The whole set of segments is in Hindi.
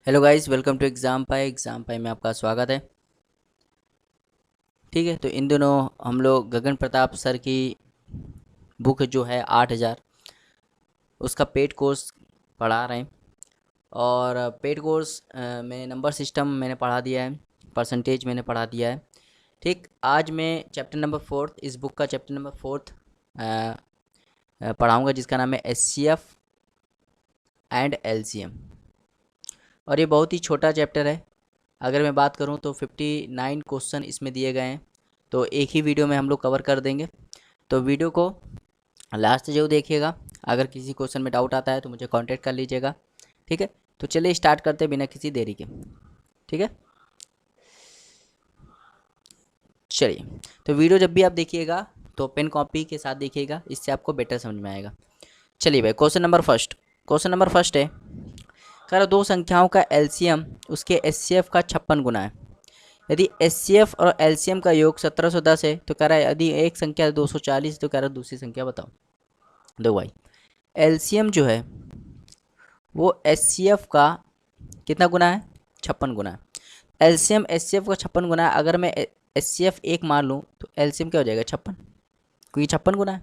Hello guys, welcome to exam pie में आपका स्वागत है। ठीक है, तो इन दिनों हम लोग गगन प्रताप सर की बुक जो है 8,000 उसका पेड कोर्स पढ़ा रहे हैं। और पेड कोर्स में नंबर सिस्टम मैंने पढ़ा दिया है, परसेंटेज मैंने पढ़ा दिया है। ठीक, आज मैं चैप्टर नंबर फोर्थ, इस बुक का चैप्टर नंबर फोर्थ पढ़ाऊँगा, जिसका नाम है SCF एंड LCM। और ये बहुत ही छोटा चैप्टर है। अगर मैं बात करूं तो 59 क्वेश्चन इसमें दिए गए हैं, तो एक ही वीडियो में हम लोग कवर कर देंगे। तो वीडियो को लास्ट जरूर देखिएगा। अगर किसी क्वेश्चन में डाउट आता है तो मुझे कांटेक्ट कर लीजिएगा। ठीक है, तो चलिए स्टार्ट करते हैं बिना किसी देरी के। ठीक है, चलिए। तो वीडियो जब भी आप देखिएगा तो पेन कॉपी के साथ देखिएगा, इससे आपको बेटर समझ में आएगा। चलिए भाई, क्वेश्चन नंबर फर्स्ट है। कह रहा दो संख्याओं का एलसीएम उसके एचसीएफ का 56 गुना है। यदि एचसीएफ और एलसीएम का योग 1710 है तो कह रहा है यदि एक संख्या 240 तो कह रहा है दूसरी संख्या बताओ। देखो भाई, एलसीएम जो है वो एचसीएफ का कितना गुना है? 56 गुना है। एलसीएम एचसीएफ का 56 गुना है। अगर मैं एचसीएफ 1 मान लूँ तो एलसीएम क्या हो जाएगा? 56, क्योंकि 56 गुना है।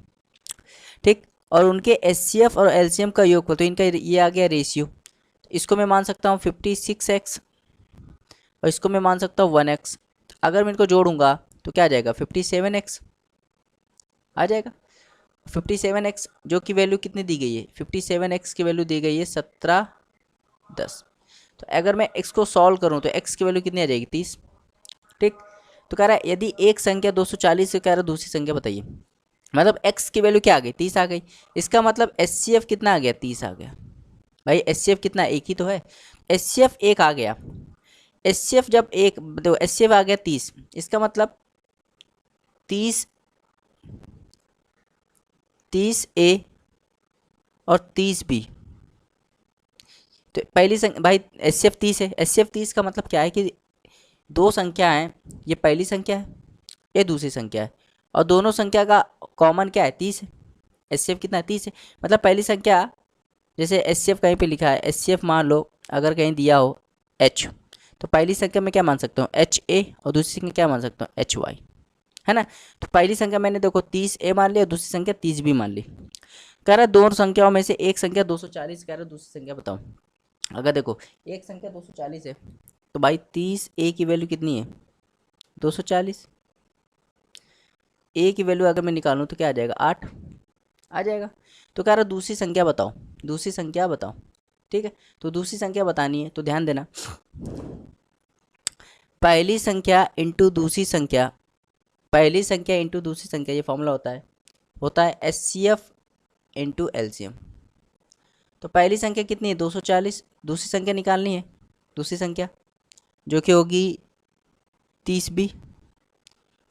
ठीक, और उनके एचसीएफ और एलसीएम का योग, तो इनका ये आ गया रेशियो। इसको मैं मान सकता हूँ 56x और इसको मैं मान सकता हूँ 1x। अगर मैं इनको जोड़ूंगा तो क्या आ जाएगा? 57x आ जाएगा। 57x जो कि वैल्यू कितनी दी गई है? 57x की वैल्यू दी गई है 1710। तो अगर मैं x को सॉल्व करूं तो x की वैल्यू कितनी आ जाएगी? 30। ठीक, तो कह रहा है यदि एक संख्या 240 से, कह रहा है दूसरी संख्या बताइए। मतलब x की वैल्यू क्या आ गई? 30 आ गई। इसका मतलब एचसीएफ कितना आ गया? 30 आ गया। भाई एचसीएफ कितना? एक ही तो है। एचसीएफ एक आ गया। एचसीएफ जब एक, देखो एचसीएफ आ गया 30, इसका मतलब 30, 30A और 30B। तो पहली संख्या भाई एचसीएफ 30 है। एचसीएफ 30 का मतलब क्या है कि दो संख्या है, ये पहली संख्या है, ये दूसरी संख्या है, और दोनों संख्या का कॉमन क्या है? 30 है। एचसीएफ कितना है? 30 है। मतलब पहली संख्या, जैसे एचसीएफ कहीं पे लिखा है, एचसीएफ मान लो अगर कहीं दिया हो H, तो पहली संख्या में क्या मान सकता हूँ? HA, और दूसरी संख्या क्या मान सकता हूँ? HY, है ना। तो पहली संख्या मैंने देखो 30A मान लिया, दूसरी संख्या 30B मान ली। कह रहा है दोनों संख्याओं में से एक संख्या 240, कह रहा है दूसरी संख्या बताओ। अगर देखो एक संख्या 240 है तो भाई 30A की वैल्यू कितनी है? 240। ए की वैल्यू अगर मैं निकालूं तो क्या आ जाएगा? 8 आ जाएगा। तो कह रहा दूसरी संख्या बताओ, दूसरी संख्या बताओ। ठीक है, तो दूसरी संख्या बतानी है तो ध्यान देना, पहली संख्या इंटू दूसरी संख्या, पहली संख्या इंटू दूसरी संख्या, ये फॉर्मूला होता है एचसीएफ इंटू एलसीएम। तो पहली संख्या कितनी है? 240। दूसरी संख्या निकालनी है, दूसरी संख्या जो कि होगी 30B,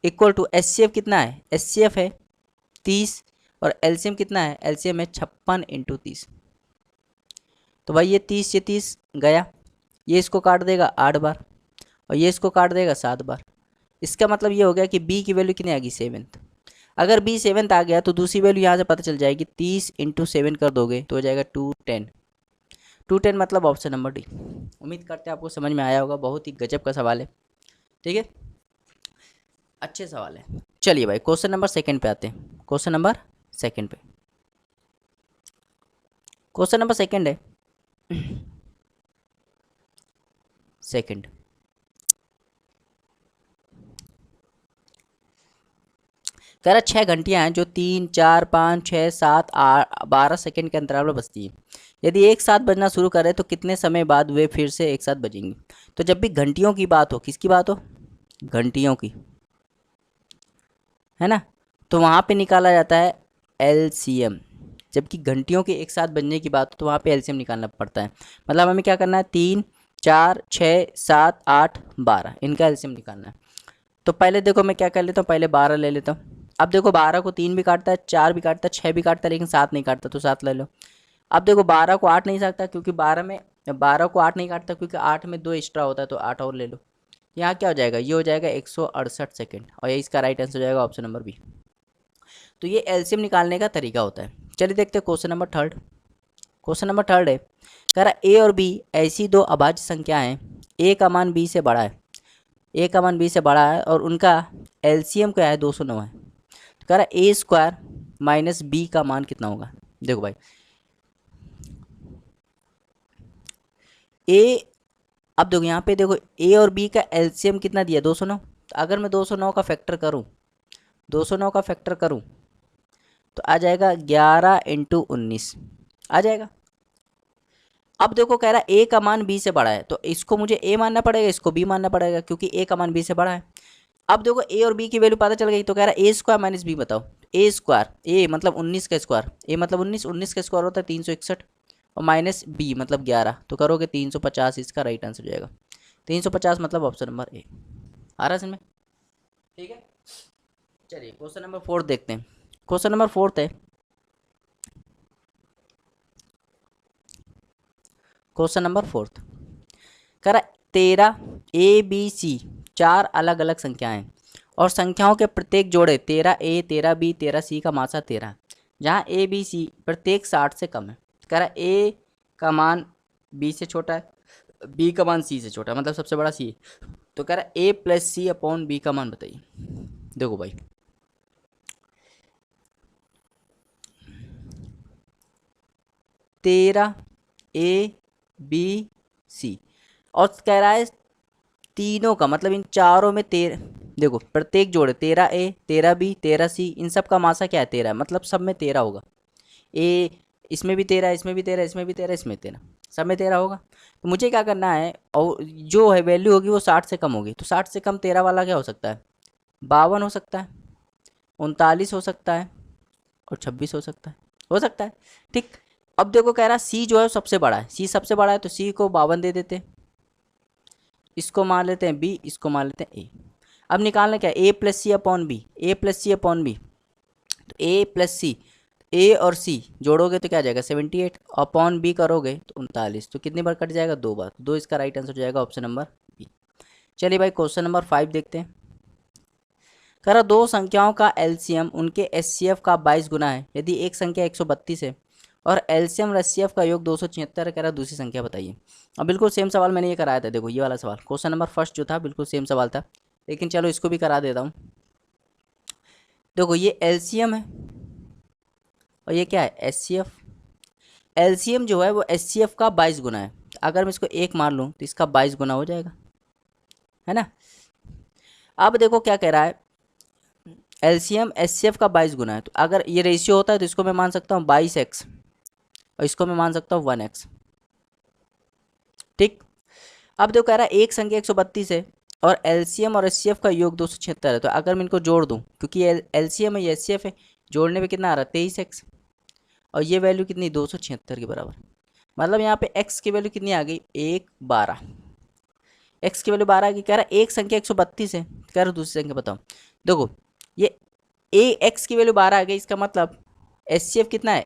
इक्वल टू एचसीएफ कितना है? एचसीएफ है 30 और एलसीएम कितना है? एलसीएम है 56 इंटू 30। तो भाई ये 30 गया, ये इसको काट देगा 8 बार और ये इसको काट देगा 7 बार। इसका मतलब ये हो गया कि बी की वैल्यू कितनी आ गई? 7th। अगर बी 7th आ गया तो दूसरी वैल्यू यहाँ से पता चल जाएगी। 30 इंटू 7 कर दोगे तो हो जाएगा 210। 210 मतलब ऑप्शन नंबर डी। उम्मीद करते हैं आपको समझ में आया होगा। बहुत ही गजब का सवाल है। ठीक है, अच्छे सवाल है। चलिए भाई क्वेश्चन नंबर सेकंड पे आते हैं। क्वेश्चन नंबर सेकंड पे, क्वेश्चन नंबर सेकंड है सेकंड, कह रहा 6 घंटियां हैं जो 3, 4, 5, 6, 7, 12 सेकंड के अंतराल पर बजती हैं। यदि एक साथ बजना शुरू करें तो कितने समय बाद वे फिर से एक साथ बजेंगी? तो जब भी घंटियों की बात हो, किसकी बात हो? घंटियों की, है ना। तो वहाँ पे निकाला जाता है एलसीएम। जबकि घंटियों के एक साथ बनने की बात हो तो वहाँ पे एलसीएम निकालना पड़ता है। मतलब हमें क्या करना है? 3, 4, 6, 7, 8, 12, इनका एलसीएम निकालना है। तो पहले देखो मैं क्या कर लेता हूँ, पहले 12 ले लेता हूँ। अब देखो 12 को 3 भी काटता है, 4 भी काटता है, 6 भी काटता है, लेकिन 7 नहीं काटता, तो 7 ले लो। अब देखो 12 को 8 नहीं सकता क्योंकि 12 को 8 नहीं काटता क्योंकि 8 में 2 एक्स्ट्रा होता है, तो 8 और ले लो। यहाँ क्या हो जाएगा? ये हो जाएगा 168 सेकेंड, और ये इसका राइट आंसर हो जाएगा ऑप्शन नंबर बी। तो ये एलसीएम निकालने का तरीका होता है। चलिए देखते हैं question number third. Question number third है, कह रहा ए और बी ऐसी दो अभाज्य संख्या हैं, ए का मान बी से बड़ा है, ए का मान बी से बड़ा है और उनका एलसीएम क्या है 209 है। तो कह रहा ए स्क्वायर माइनस बी का मान कितना होगा। देखो भाई ए, अब देखो यहाँ पे देखो ए और बी का एलसीएम कितना दिया 209। तो अगर मैं 209 का फैक्टर करूँ, 209 का फैक्टर करूँ तो आ जाएगा 11 × 19 आ जाएगा। अब देखो कह रहा है ए का मान बी से बड़ा है, तो इसको मुझे ए मानना पड़ेगा, इसको बी मानना पड़ेगा, क्योंकि ए का मान बी से बड़ा है। अब देखो ए और बी की वैल्यू पता चल गई, तो कह रहा है ए स्क्वायर माइनस बी बताओ। ए स्क्वायर, ए मतलब 19 का स्क्वायर, ए मतलब 19, 19 का स्क्वायर होता है 361 और माइनस बी मतलब 11, तो करोगे 350, इसका राइट आंसर हो जाएगा 350, मतलब ऑप्शन नंबर ए। आ रहा है समझ में? ठीक है, चलिए क्वेश्चन नंबर 4 देखते हैं। क्वेश्चन नंबर 4 है, क्वेश्चन नंबर 4 कह रहा 13 ए बी सी 4 अलग अलग संख्याएं और संख्याओं के प्रत्येक जोड़े 13 ए 13 बी 13 सी का मासा 13, जहां ए बी सी प्रत्येक 60 से कम है। कह रहा ए का मान बी से छोटा है, बी का मान सी से छोटा है, मतलब सबसे बड़ा सी है। तो कह रहा ए प्लस सी अपॉन बी का मान बताइए। देखो भाई 13 ए बी सी और कह रहा है तीनों का, मतलब इन चारों में 13, देखो प्रत्येक जोड़े 13 ए 13 बी 13 सी, इन सब का मासा क्या है 13, मतलब सब में 13 होगा। ए इसमें भी 13, इसमें भी 13, इसमें भी 13, इसमें 13, सब में 13 होगा। तो मुझे क्या करना है, और जो है वैल्यू होगी वो 60 से कम होगी। तो 60 से कम 13 वाला क्या हो सकता है, 52 हो सकता है, 39 हो सकता है और 26 हो सकता है। ठीक, अब देखो कह रहा सी जो है सबसे बड़ा है, सी सबसे बड़ा है, तो सी को 52 दे देते हैं, इसको मान लेते हैं बी, इसको मान लेते हैं ए। अब निकालना क्या, ए प्लस सी अपॉन बी, ए प्लस सी अपॉन बी, तो ए प्लस सी, ए और सी जोड़ोगे तो क्या आ जाएगा 78, अपॉन बी करोगे तो 39, तो कितनी बार कट जाएगा 2 बार, तो 2 इसका राइट आंसर हो जाएगा ऑप्शन नंबर बी। चलिए भाई क्वेश्चन नंबर 5 देखते हैं। कह रहा दो संख्याओं का एलसीएम उनके एचसीएफ का 22 गुना है यदि एक संख्या 132 है और एलसीएम और एचसीएफ का योग 276 है। कह रहा दूसरी संख्या बताइए। अब बिल्कुल सेम सवाल मैंने ये कराया था, देखो ये वाला सवाल क्वेश्चन नंबर फर्स्ट जो था बिल्कुल सेम सवाल था, लेकिन चलो इसको भी करा देता हूँ। देखो ये एलसीएम है और ये क्या है एचसीएफ। एलसीएम जो है वो एचसीएफ का 22 गुना है, अगर मैं इसको 1 मान लूँ तो इसका 22 गुना हो जाएगा, है ना। अब देखो क्या कह रहा है, एलसीएम एचसीएफ का 22 गुना है, तो अगर ये रेशियो होता है तो इसको मैं मान सकता हूँ 22x और इसको मैं मान सकता हूँ 1x। ठीक, अब देखो कह रहा है एक संख्या 132 है और एलसीएम और एचसीएफ का योग 276 है, तो अगर मैं इनको जोड़ दूँ, क्योंकि एलसीएम है ये एचसीएफ है, जोड़ने में कितना आ रहा है 23x और ये वैल्यू कितनी 276 के बराबर, मतलब यहाँ पे x की वैल्यू कितनी आ गई 12, x की वैल्यू 12 आ गई। कह रहा है एक संख्या 132 है, कह रहा दूसरी संख्या बताओ। देखो ये x की वैल्यू 12 आ गई, इसका मतलब एचसीएफ कितना है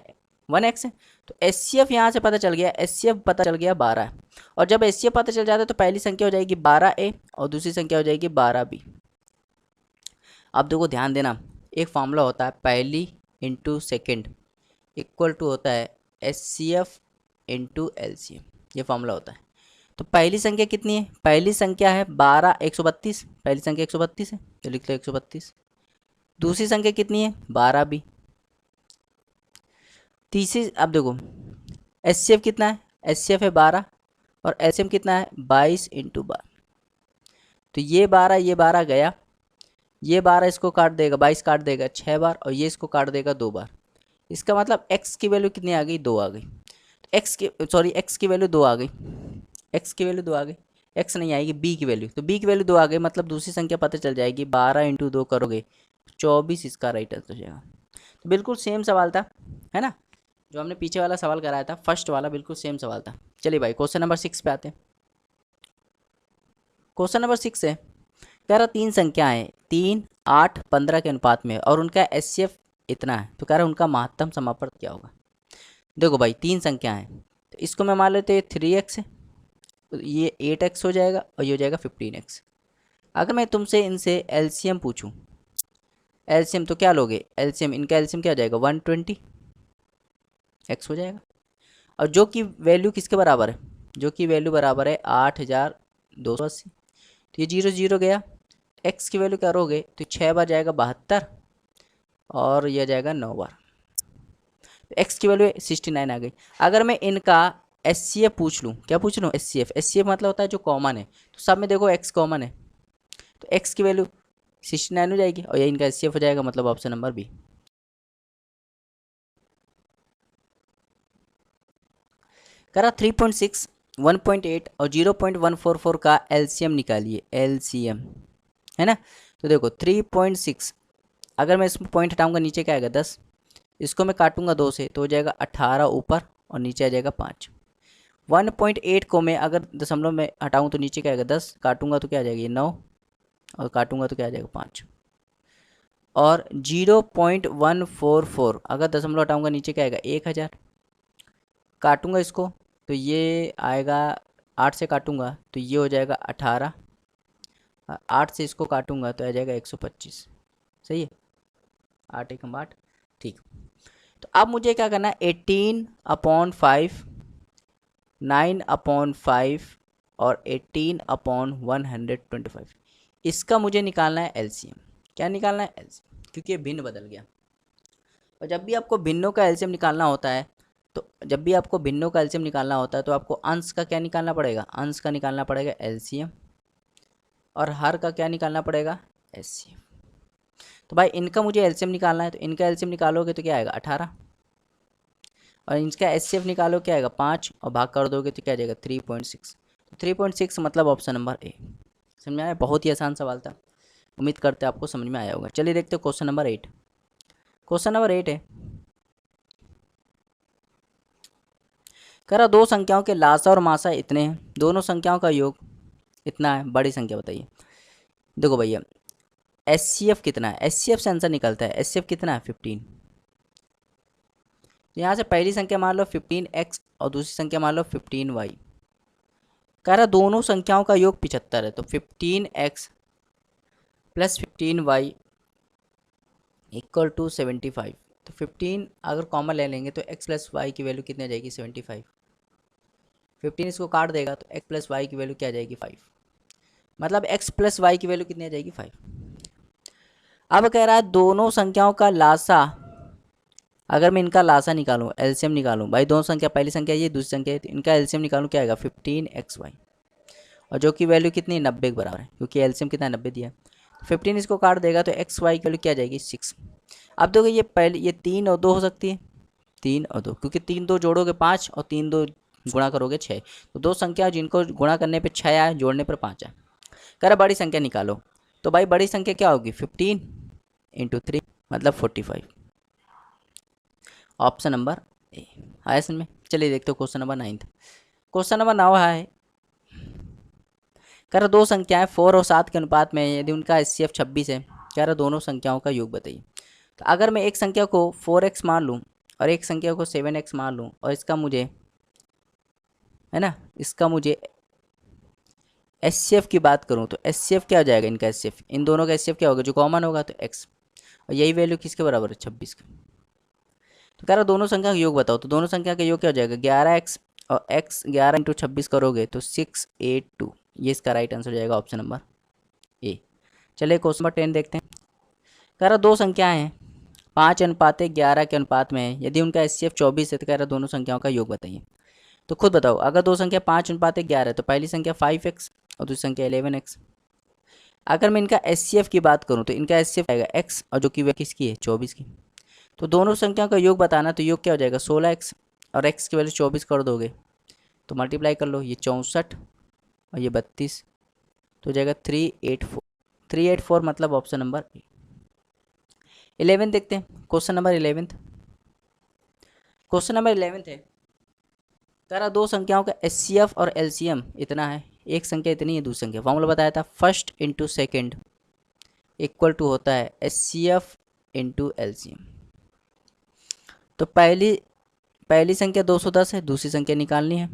1x है, तो एचसीएफ यहाँ से पता चल गया, एचसीएफ पता चल गया 12 है। और जब एचसीएफ पता चल जाता है तो पहली संख्या हो जाएगी 12a और दूसरी संख्या हो जाएगी 12b। अब देखो ध्यान देना, एक फॉर्मूला होता है पहली इंटू सेकेंड इक्वल टू होता है एचसीएफ इंटू एलसीएम, ये फॉर्मूला होता है। तो पहली संख्या कितनी है, पहली संख्या है 12 132, पहली संख्या 132 है तो लिख लो 132। दूसरी संख्या कितनी है 12b। तीसरी, अब देखो एचसीएफ कितना है, एचसीएफ है 12 और एलसीएम कितना है 22 × 12, तो ये 12 गया, ये 12 इसको काट देगा, 22 काट देगा 6 बार और ये इसको काट देगा 2 बार। इसका मतलब x की वैल्यू कितनी आ गई 2 आ गई, x की वैल्यू 2 आ गई, x की वैल्यू 2 आ गई, x नहीं आएगी b की वैल्यू, तो b की वैल्यू 2 आ गई, मतलब दूसरी संख्या पता चल जाएगी 12 × 2 करोगे 24, इसका राइट आंसर हो जाएगा। तो बिल्कुल सेम सवाल था, है ना, जो हमने पीछे वाला सवाल कराया था फर्स्ट वाला बिल्कुल सेम सवाल था। चलिए भाई क्वेश्चन नंबर 6 पे आते हैं। क्वेश्चन नंबर 6 है, कह रहा 3 संख्याएं 3, 8, 15 के अनुपात में और उनका एचसीएफ इतना है, तो कह रहा उनका महत्तम समापन क्या होगा। देखो भाई 3 संख्याएं हैं, तो इसको मैं मान लेते हैं 3x है, तो ये 8x हो जाएगा और ये हो जाएगा 15x। अगर मैं तुमसे इनसे एलसीएम पूछूं, एलसीएम तो क्या लोगे, एलसीएम इनका एलसीएम क्या हो जाएगा 120x हो जाएगा। और जो कि वैल्यू किसके बराबर है, जो कि वैल्यू बराबर है 8,280। तो ये 0 0 गया, एक्स की वैल्यू क्या रहोगे, तो 6 बार जाएगा 72 और यह जाएगा 9 बार, तो एक्स की वैल्यू 69 आ गई। अगर मैं इनका एस सी एफ पूछ लूँ, क्या पूछ लूँ, S C F, S C F मतलब होता है जो कॉमन है, तो सब में देखो एक्स कॉमन है, तो एक्स की वैल्यू 69 हो जाएगी और ये इनका एस सी एफ हो जाएगा, मतलब ऑप्शन नंबर बी। करा 3.6, 1.8 और 0.144 का एलसीएम निकालिए, एलसीएम है ना। तो देखो 3.6, अगर मैं इसमें पॉइंट हटाऊंगा नीचे क्या आएगा 10, इसको मैं काटूंगा 2 से तो हो जाएगा 18 ऊपर और नीचे आ जाएगा 5। 1.8 को मैं अगर दशमलव में हटाऊं तो नीचे क्या आएगा 10, काटूंगा तो क्या आ जाएगा ये 9 और काटूंगा तो क्या आ जाएगा 5। और 0.144 अगर दशमलव हटाऊंगा नीचे क्या आएगा 1000, काटूंगा इसको तो ये आएगा 8 से काटूंगा तो ये हो जाएगा 18, 8 से इसको काटूंगा तो आ जाएगा 125। सही है, 8 एकम 8, ठीक। तो अब मुझे क्या करना है, 18/5, 9/5 और 18/125, इसका मुझे निकालना है एलसीएम। क्या निकालना है, एलसीएम, क्योंकि ये भिन्न बदल गया। और जब भी आपको भिन्नों का एलसीएम निकालना होता है, तो जब भी आपको भिन्नों का एलसीएम निकालना होता है तो आपको अंश का क्या निकालना पड़ेगा, अंश का निकालना पड़ेगा एलसीएम, और हर का क्या निकालना पड़ेगा, एचसीएफ। तो भाई इनका मुझे एलसीएम निकालना है, तो इनका एलसीएम निकालोगे तो क्या आएगा 18, और इनका एचसीएफ निकालो क्या आएगा 5 और भाग कर दोगे तो क्या आ जाएगा 3.6। तो 3.6 मतलब ऑप्शन नंबर ए। समझ में आया, बहुत ही आसान सवाल था, उम्मीद करते हैं आपको समझ में आया होगा। चलिए देखते हैं क्वेश्चन नंबर 8। क्वेश्चन नंबर 8 है, कह रहा दो संख्याओं के लासा और मासा इतने हैं, दोनों संख्याओं का योग इतना है, बड़ी संख्या बताइए। देखो भैया एस सी एफ कितना है, एस सी एफ से आंसर निकलता है, एस सी एफ कितना है 15। तो यहाँ से पहली संख्या मान लो 15x और दूसरी संख्या मान लो 15y। कह रहा दोनों संख्याओं का योग 75 है, तो 15x plus 15y equal to 75। तो 15 अगर कॉमन ले लेंगे तो x प्लस वाई की वैल्यू कितनी आ जाएगी 75। 15 इसको काट देगा तो x प्लस वाई की वैल्यू क्या आ जाएगी 5, मतलब x प्लस वाई की वैल्यू कितनी आ जाएगी 5। अब कह रहा है दोनों संख्याओं का लासा, अगर मैं इनका लासा निकालूं, एलसीएम निकालूं, भाई दोनों संख्या, पहली संख्या ये दूसरी संख्या है, तो इनका एलसीएम निकालूं क्या आएगा 15xy, और जो कि वैल्यू कितनी 90 के बराबर है, क्योंकि एलसीएम कितना 90 दिया है। 15 इसको काट देगा तो एक्स वाई की वैल्यू क्या आ जाएगी 6। अब देखो ये पहले ये 3 और 2 हो सकती है, 3 और 2, क्योंकि 3 2 जोड़ोगे 5 और 3 2 गुणा करोगे 6, तो दो संख्या जिनको गुणा करने पे 6 आए, जोड़ने पर 5 आए। कह रहा बड़ी संख्या निकालो, तो भाई बड़ी संख्या क्या होगी 15 × 3 मतलब 45, ऑप्शन नंबर ए आया समझ में। चलिए देखते हो क्वेश्चन नंबर 9। क्वेश्चन नंबर 9 है, कह रहा दो संख्याएं 4 और 7 के अनुपात में है, यदि उनका एचसीएफ 26 है, कह रहा दोनों संख्याओं का योग बताइए। तो अगर मैं एक संख्या को 4x मान लूँ और एक संख्या को 7x मान लूँ, और इसका मुझे है ना, इसका मुझे एचसीएफ की बात करूँ तो एचसीएफ क्या हो जाएगा, इनका एचसीएफ, इन दोनों का एचसीएफ क्या होगा, जो कॉमन होगा तो x, और यही वैल्यू किसके बराबर है 26 का। तो कह रहा दोनों संख्या का योग बताओ, तो दोनों संख्या का योग क्या हो जाएगा 11x, और x 11 × 26 करोगे तो 682, ये इसका राइट आंसर हो जाएगा ऑप्शन नंबर ए। चलिए क्वेश्चन नंबर 10 देखते हैं। कह रहा दो संख्याएं हैं 5:11 के अनुपात में है, यदि उनका एचसीएफ 24 है, तो कह रहा दोनों संख्याओं का योग बताइए। तो खुद बताओ, अगर दो संख्या 5:11 है तो पहली संख्या 5x और दूसरी संख्या 11x। अगर मैं इनका एचसीएफ की बात करूं तो इनका एचसीएफ आएगा x, और जो कि वह किसकी है 24 की। तो दोनों संख्याओं का योग बताना, तो योग क्या हो जाएगा 16x, और x की वैल्यू 24 कर दोगे तो मल्टीप्लाई कर लो, ये 64 और ये 32, तो हो जाएगा 384, 384 मतलब ऑप्शन नंबर ए। 11 देखते हैं, क्वेश्चन नंबर 11। क्वेश्चन नंबर 11 है, कह रहा दो संख्याओं का एचसीएफ और एलसीएम इतना है, एक संख्या इतनी है दूसरी संख्या, फॉर्मूला बताया था first into second equal to होता है एचसीएफ इंटू एलसीएम। तो पहली संख्या 210 है, दूसरी संख्या निकालनी है,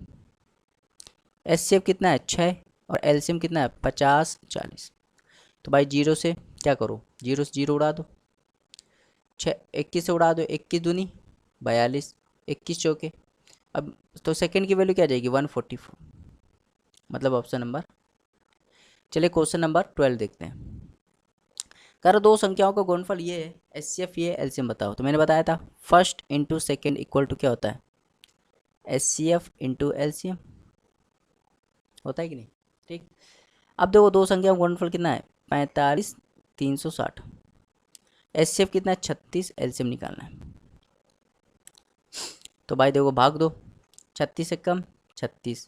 एचसीएफ कितना है 6 और एलसीएम कितना है 50 40। तो भाई जीरो से क्या करो, जीरो से जीरो उड़ा दो, 6 21 से उड़ा दो, 21 दूनी 42, 21 चौके अब तो सेकंड की वैल्यू क्या आ जाएगी 144, मतलब ऑप्शन नंबर। चलिए क्वेश्चन नंबर 12 देखते हैं। कह रहा दो संख्याओं का गुणनफल ये है, एचसीएफ ये एलसीएम बताओ। तो मैंने बताया था first into second equal to क्या होता है, एचसीएफ इंटू एलसीएम, होता है कि नहीं। ठीक, अब देखो दो संख्याओं का गुणनफल कितना है 45 360, एचसीएफ कितना है 36, एलसीएम निकालना है। तो भाई देखो भाग दो, 36 से कम 36,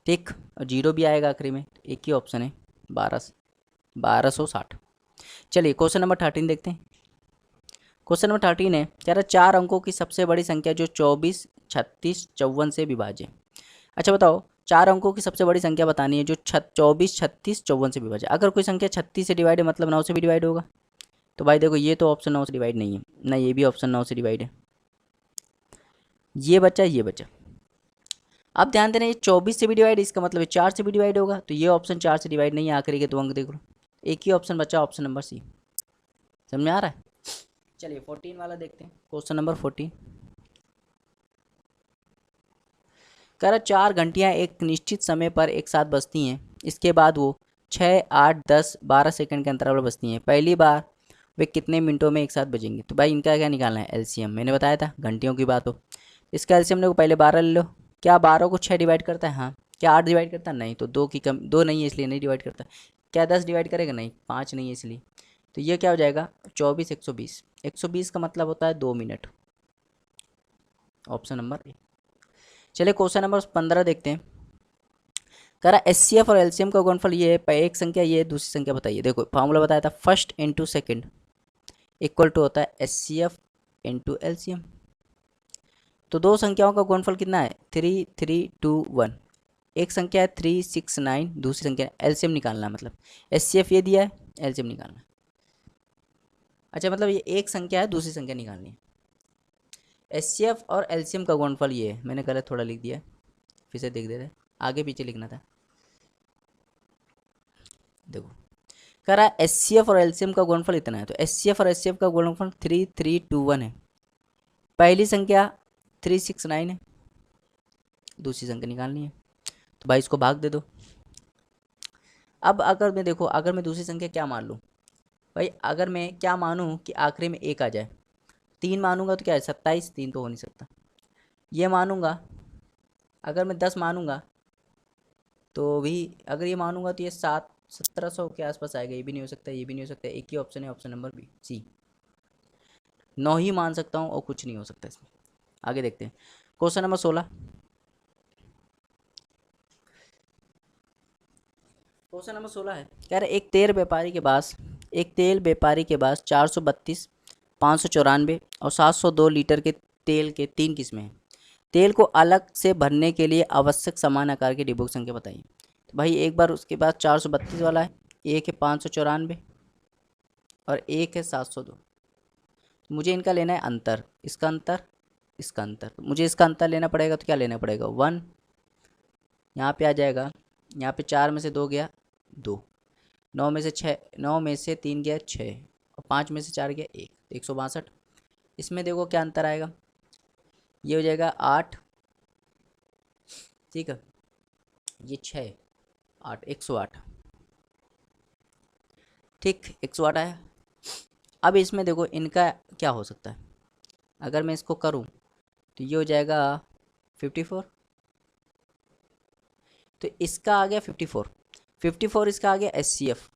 ठीक, और जीरो भी आएगा आखिरी में, तो एक ही ऑप्शन है 1260। चलिए क्वेश्चन नंबर 13 देखते हैं। क्वेश्चन नंबर 13 है, कह रहा चार अंकों की सबसे बड़ी संख्या जो 24 36 54 से विभाज्य है। अच्छा बताओ, चार अंकों की सबसे बड़ी संख्या बतानी है जो 24 36 54 से विभाज्य। अगर कोई संख्या 36 से डिवाइड है मतलब 9 से भी डिवाइड होगा। तो भाई देखो ये तो ऑप्शन 9 से डिवाइड नहीं है ना, ये भी ऑप्शन 9 से डिवाइड है, ये बचा ये बचा। अब ध्यान देना, ये 24 से भी डिवाइड, इसका मतलब है 4 से भी डिवाइड होगा, तो ये ऑप्शन 4 से डिवाइड नहीं है, आखिरी के दो अंक देख लो, एक ही ऑप्शन बचा, ऑप्शन नंबर सी। समझ में आ रहा है। चलिए 14 वाला देखते हैं, क्वेश्चन नंबर 14। कह रहा चार घंटियाँ एक निश्चित समय पर एक साथ बजती हैं, इसके बाद वो 6 8 10 12 सेकंड के अंतराल पर बजती हैं, पहली बार वे कितने मिनटों में एक साथ बजेंगी। तो भाई इनका क्या निकालना है, एलसीएम। मैंने बताया था घंटियों की बात हो, इसका एलसीएम देखो पहले 12 ले लो। क्या 12 को 6 डिवाइड करता है, हाँ। क्या 8 डिवाइड करता है, नहीं। तो दो की कम, दो नहीं है इसलिए नहीं डिवाइड करता। क्या 10 डिवाइड करेगा, नहीं। 5 नहीं है इसलिए। तो ये क्या हो जाएगा 24 120, 120 का मतलब होता है 2 मिनट, ऑप्शन नंबर ए। चलिए क्वेश्चन नंबर 15 देखते हैं। कह रहा एचसीएफ और एलसीएम का गुणनफल ये है, एक संख्या ये है, दूसरी संख्या बताइए। देखो फार्मूला बताया था first into second equal to होता है एचसीएफ इंटू एलसीएम। तो दो संख्याओं का गुणनफल कितना है 3 3 2 1। एक संख्या है 369, दूसरी संख्या एलसीएम निकालना है, मतलब एचसीएफ ये दिया है, एलसीएम निकालना है। अच्छा मतलब ये एक संख्या है, दूसरी संख्या निकालनी है। एचसीएफ और एलसीएम का गुणनफल ये है, मैंने गलत थोड़ा लिख दिया है, फिर से देख देते हैं, आगे पीछे लिखना था। देखो कह रहा है एचसीएफ और एलसीएम का गुणनफल इतना है, तो एचसीएफ और एचसीएफ का गुणनफल 3321 है। पहली संख्या 369 है, दूसरी संख्या निकालनी है, तो भाई इसको भाग दे दो। अब अगर मैं देखो, अगर मैं दूसरी संख्या क्या मान लूँ भाई, अगर मैं क्या मानूँ कि आखिरी में एक आ जाए, 3 मानूंगा तो क्या है 27, 3 तो हो नहीं सकता। ये मानूंगा, अगर मैं 10 मानूंगा तो भी, अगर ये मानूंगा तो ये 1700 के आसपास आएगा, ये भी नहीं हो सकता, ये भी नहीं हो सकता, एक ही ऑप्शन है, ऑप्शन नंबर बी सी। 9 ही मान सकता हूँ और कुछ नहीं हो सकता इसमें। आगे देखते हैं क्वेश्चन नंबर 16। क्वेश्चन नंबर 16 है, कह रहे एक तेल व्यापारी के पास 432 594 और 702 लीटर के तेल के 3 किस्में हैं। तेल को अलग से भरने के लिए आवश्यक समान आकार के डिब्बों की संख्या बताइए। तो भाई एक बार उसके पास 432 वाला है, एक है 594 और एक है 702। तो मुझे इनका लेना है अंतर, इसका अंतर, इसका अंतर। तो मुझे इसका अंतर लेना पड़ेगा, तो क्या लेना पड़ेगा 1, यहाँ पे आ जाएगा, यहाँ पे 4 में से 2 गया 2, 9 में से 6, 9 में से 3 गया 6 और 5 में से 4 गया 1, 162। इसमें देखो क्या अंतर आएगा, ये हो जाएगा 8, ठीक है, ये 6 8 108, ठीक 108 आया। अब इसमें देखो इनका क्या हो सकता है, अगर मैं इसको करूं तो ये हो जाएगा 54, तो इसका आ गया 54, 54 इसका आ गया एचसीएफ।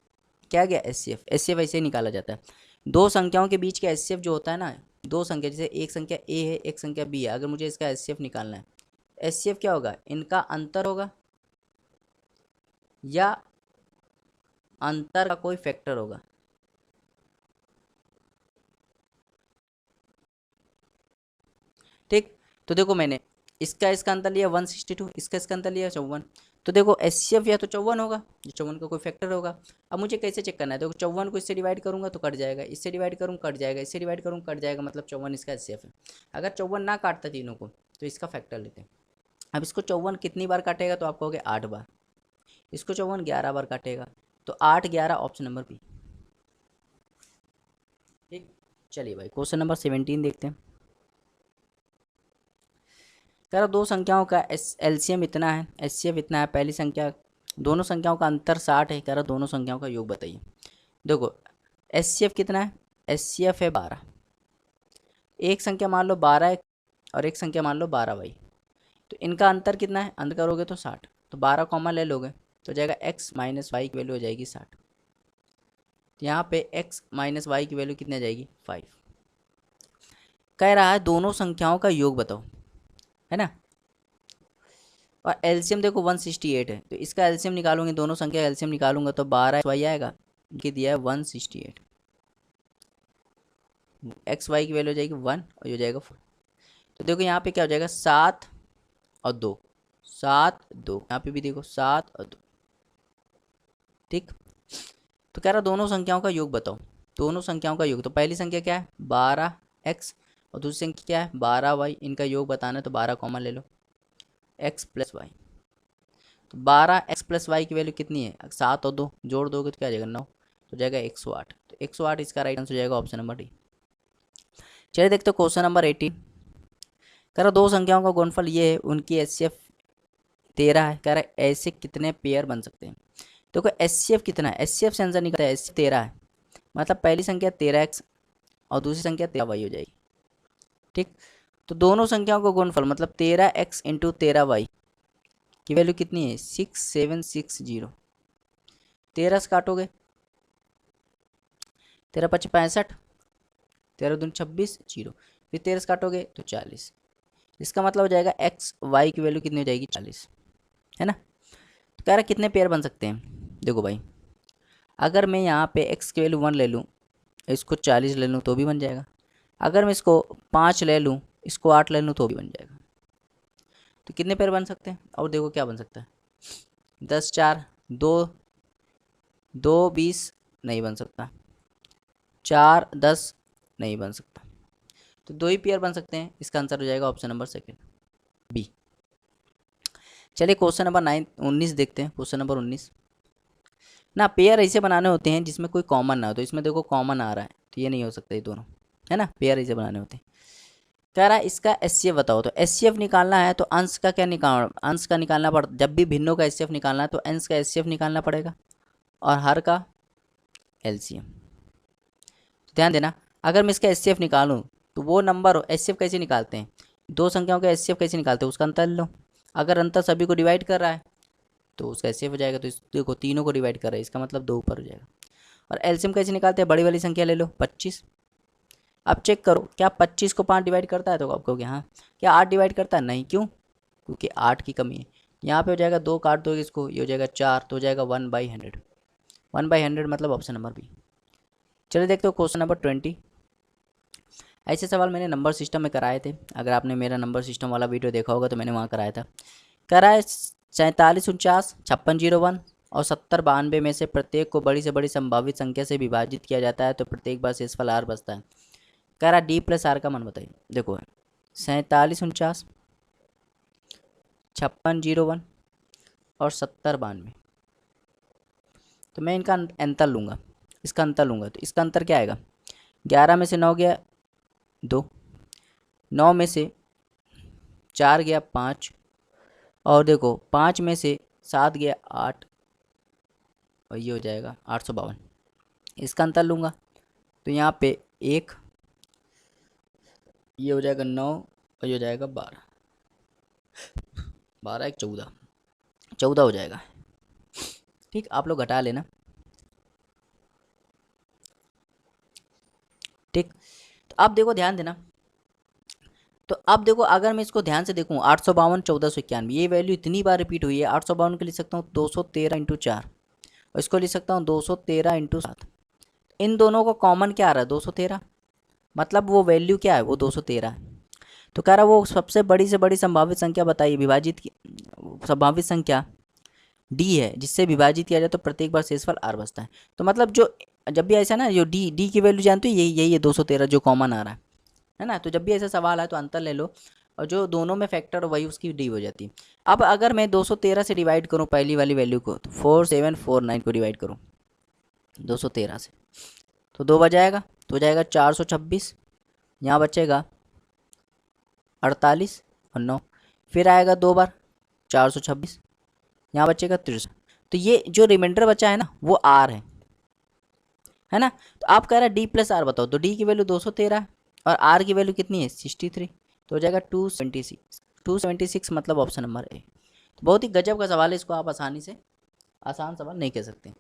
क्या गया एचसीएफ, एचसीएफ ऐसे ही निकाला जाता है। दो संख्याओं के बीच का एचसीएफ जो होता है ना, दो संख्या, जैसे एक संख्या ए है एक संख्या बी है, अगर मुझे इसका एचसीएफ निकालना है, एचसीएफ क्या होगा, इनका अंतर होगा या अंतर का कोई फैक्टर होगा। ठीक, तो देखो मैंने इसका अंतर लिया 162, इसका अंतर लिया 54, तो देखो एचसीएफ या तो 54 होगा, जो 54 का कोई फैक्टर होगा। अब मुझे कैसे चेक करना है, देखो 54 को इससे डिवाइड करूंगा तो कट जाएगा, इससे डिवाइड करूँ कट जाएगा, इससे डिवाइड करूँ कट जाएगा, मतलब 54 इसका एचसीएफ है। अगर 54 ना काटता तीनों को तो इसका फैक्टर लेते हैं। अब इसको 54 कितनी बार काटेगा, तो आप कहोगे 8 बार, इसको 54 11 बार काटेगा, तो 8 11 ऑप्शन नंबर बी। ठीक, चलिए भाई क्वेश्चन नंबर 17 देखते हैं। कह रहा दो संख्याओं का एलसीएम इतना है, एचसीएफ इतना है। पहली संख्या, दोनों संख्याओं का अंतर 60 है। कह रहा दोनों संख्याओं का योग बताइए। देखो एचसीएफ कितना है, एचसीएफ है 12। एक संख्या मान लो 12 है और एक संख्या मान लो 12y, तो इनका अंतर कितना है, अंतर करोगे तो 60, तो 12 कॉमन ले लोगे तो जाएगा x माइनस वाई की वैल्यू हो जाएगी 60। तो यहाँ पे x माइनस वाई की वैल्यू कितनी आ जाएगी 5। कह रहा है दोनों संख्याओं का योग बताओ, है ना। और एलसीएम देखो 168 है, तो इसका एलसीएम निकालूंगे, दोनों संख्या एलसीएम निकालूंगा तो 12y आएगा, कि दिया है 168। एक्स वाई की वैल्यू हो जाएगी 1 और ये हो जाएगा 4। तो देखो यहाँ पे क्या हो जाएगा 7 और 2, 7 2, यहाँ पे भी देखो 7 और 2। ठीक, तो कह रहा दोनों संख्याओं का योग बताओ, दोनों संख्याओं का योग। तो पहली संख्या क्या है 12x और दूसरी संख्या क्या है 12y, इनका योग बताना है तो 12 कॉमन ले लो, x प्लस वाई। तो 12x प्लस वाई की वैल्यू कितनी है, 7 और 2 जोड़ दोगे तो क्या आ जाएगा 9, तो जाएगा 108। तो 108 इसका राइट आंसर हो जाएगा ऑप्शन नंबर डी। चलिए देखते हो क्वेश्चन नंबर 18। कह रहा दो संख्याओं का गुणनफल ये है, उनकी एचसीएफ 13 है। कह रहा है ऐसे कितने पेयर बन सकते हैं। देखो एचसीएफ कितना है, एचसीएफ से आंसर निकलता है, एचसीएफ 13 है, मतलब पहली संख्या 13x और दूसरी संख्या 13y हो जाएगी। ठीक, तो दोनों संख्याओं का गुणनफल मतलब 13x इंटू 13y की वैल्यू कितनी है 6760। 13 से काटोगे 13 5 65, 13 दूनी 26 0, फिर 13 से काटोगे तो 40। इसका मतलब हो जाएगा एक्स वाई की वैल्यू कितनी हो जाएगी 40, है ना। तो कह रहा कितने पेयर बन सकते हैं। देखो भाई अगर मैं यहाँ पे x की वैल्यू 1 ले लूँ, इसको 40 ले लूँ तो भी बन जाएगा। अगर मैं इसको 5 ले लूँ, इसको 8 ले लूँ तो भी बन जाएगा। तो कितने पेयर बन सकते हैं, और देखो क्या बन सकता है 10 4 2 2 20 नहीं बन सकता, 4 10 नहीं बन सकता, तो दो ही पेयर बन सकते हैं। इसका आंसर हो जाएगा ऑप्शन नंबर सेकंड बी। चलिए क्वेश्चन नंबर 19 देखते हैं। क्वेश्चन नंबर 19 ना, पेयर ऐसे बनाने होते हैं जिसमें कोई कॉमन ना हो। तो इसमें देखो कॉमन आ रहा है तो ये नहीं हो सकता, ये दोनों, है ना, पेयर ऐसे बनाने होते हैं। कह रहा है इसका एचसीएफ बताओ। तो एचसीएफ निकालना है तो अंश का क्या निकाल, अंश का निकालना पड़ता, जब भी भिन्नों का एचसीएफ निकालना है तो अंश का एचसीएफ निकालना पड़ेगा और हर का एलसीएम। तो ध्यान देना, अगर मैं इसका एचसीएफ निकालूं तो वो नंबर एचसीएफ कैसे निकालते हैं, दो संख्याओं का एचसीएफ कैसे निकालते हैं, उसका अंतर लो। अगर अंतर सभी को डिवाइड कर रहा है तो उसका एचसीएफ हो जाएगा। तो इस देखो तीनों को डिवाइड कर रहा है, इसका मतलब 2 ऊपर हो जाएगा। और एलसीएम कैसे निकालते हैं, बड़ी वाली संख्या ले लो 25। अब चेक करो क्या 25 को 5 डिवाइड करता है, तो आप कहोगे हाँ। क्या 8 डिवाइड करता है, नहीं, क्यों, क्योंकि 8 की कमी है। यहाँ पे हो जाएगा 2 काट दोगे इसको, ये हो जाएगा 4, तो हो जाएगा 1/100। 1/100 मतलब ऑप्शन नंबर बी। चलिए देखते हो क्वेश्चन नंबर 20। ऐसे सवाल मैंने नंबर सिस्टम में कराए थे, अगर आपने मेरा नंबर सिस्टम वाला वीडियो देखा होगा तो मैंने वहाँ कराया था। कराए 47 49 56 01 और 70 92 में से प्रत्येक को बड़ी से बड़ी संभावित संख्या से विभाजित किया जाता है तो प्रत्येक बार शेषफल आर बचता है। कह रहा डी प्लस आर का मान बताइए। देखो 47 49 56 01 और 70 92, तो मैं इनका अंतर लूँगा, इसका अंतर लूँगा तो इसका अंतर क्या आएगा, 11 में से 9 गया 2, 9 में से 4 गया 5, और देखो 5 में से 7 गया 8, और ये हो जाएगा 852। इसका अंतर लूँगा तो यहाँ पे 1, ये हो जाएगा 9 और ये हो जाएगा 12, 12 1 14, 14 हो जाएगा। ठीक, आप लोग घटा लेना। ठीक, तो अब देखो ध्यान देना, तो अब देखो अगर मैं इसको ध्यान से देखूँ 852 1491, ये वैल्यू इतनी बार रिपीट हुई है। 852 के लिख सकता हूँ 213 इंटू 4 और इसको लिख सकता हूँ 213 इंटू 7। इन दोनों को कॉमन क्या आ रहा है 213, मतलब वो वैल्यू क्या है वो 213 है। तो कह रहा वो सबसे बड़ी से बड़ी संभावित संख्या बताइए, विभाजित की संभावित संख्या डी है जिससे विभाजित किया जाए तो प्रत्येक बार शेषफल आर बचता है। तो मतलब जो जब भी ऐसा ना, जो डी की वैल्यू जानते हो यही है 213 जो कॉमन आ रहा है ना। तो जब भी ऐसा सवाल आए तो अंतर ले लो और जो दोनों में फैक्टर वही उसकी डी हो जाती है। अब अगर मैं 213 से डिवाइड करूँ पहली वाली वैल्यू को, तो 4749 को डिवाइड करूँ 213 से तो 2 बजाएगा, तो हो जाएगा 426, यहाँ बचेगा 48 और 9, फिर आएगा 2 बार 426, यहाँ बचेगा 63। तो ये जो रिमाइंडर बचा है ना वो आर है ना। तो आप कह रहे हैं डी प्लस आर बताओ, तो डी की वैल्यू 213 है और आर की वैल्यू कितनी है 63, तो हो जाएगा 276। 276 मतलब ऑप्शन नंबर ए। तो बहुत ही गजब का सवाल है, इसको आप आसानी से आसान सवाल नहीं कह सकते।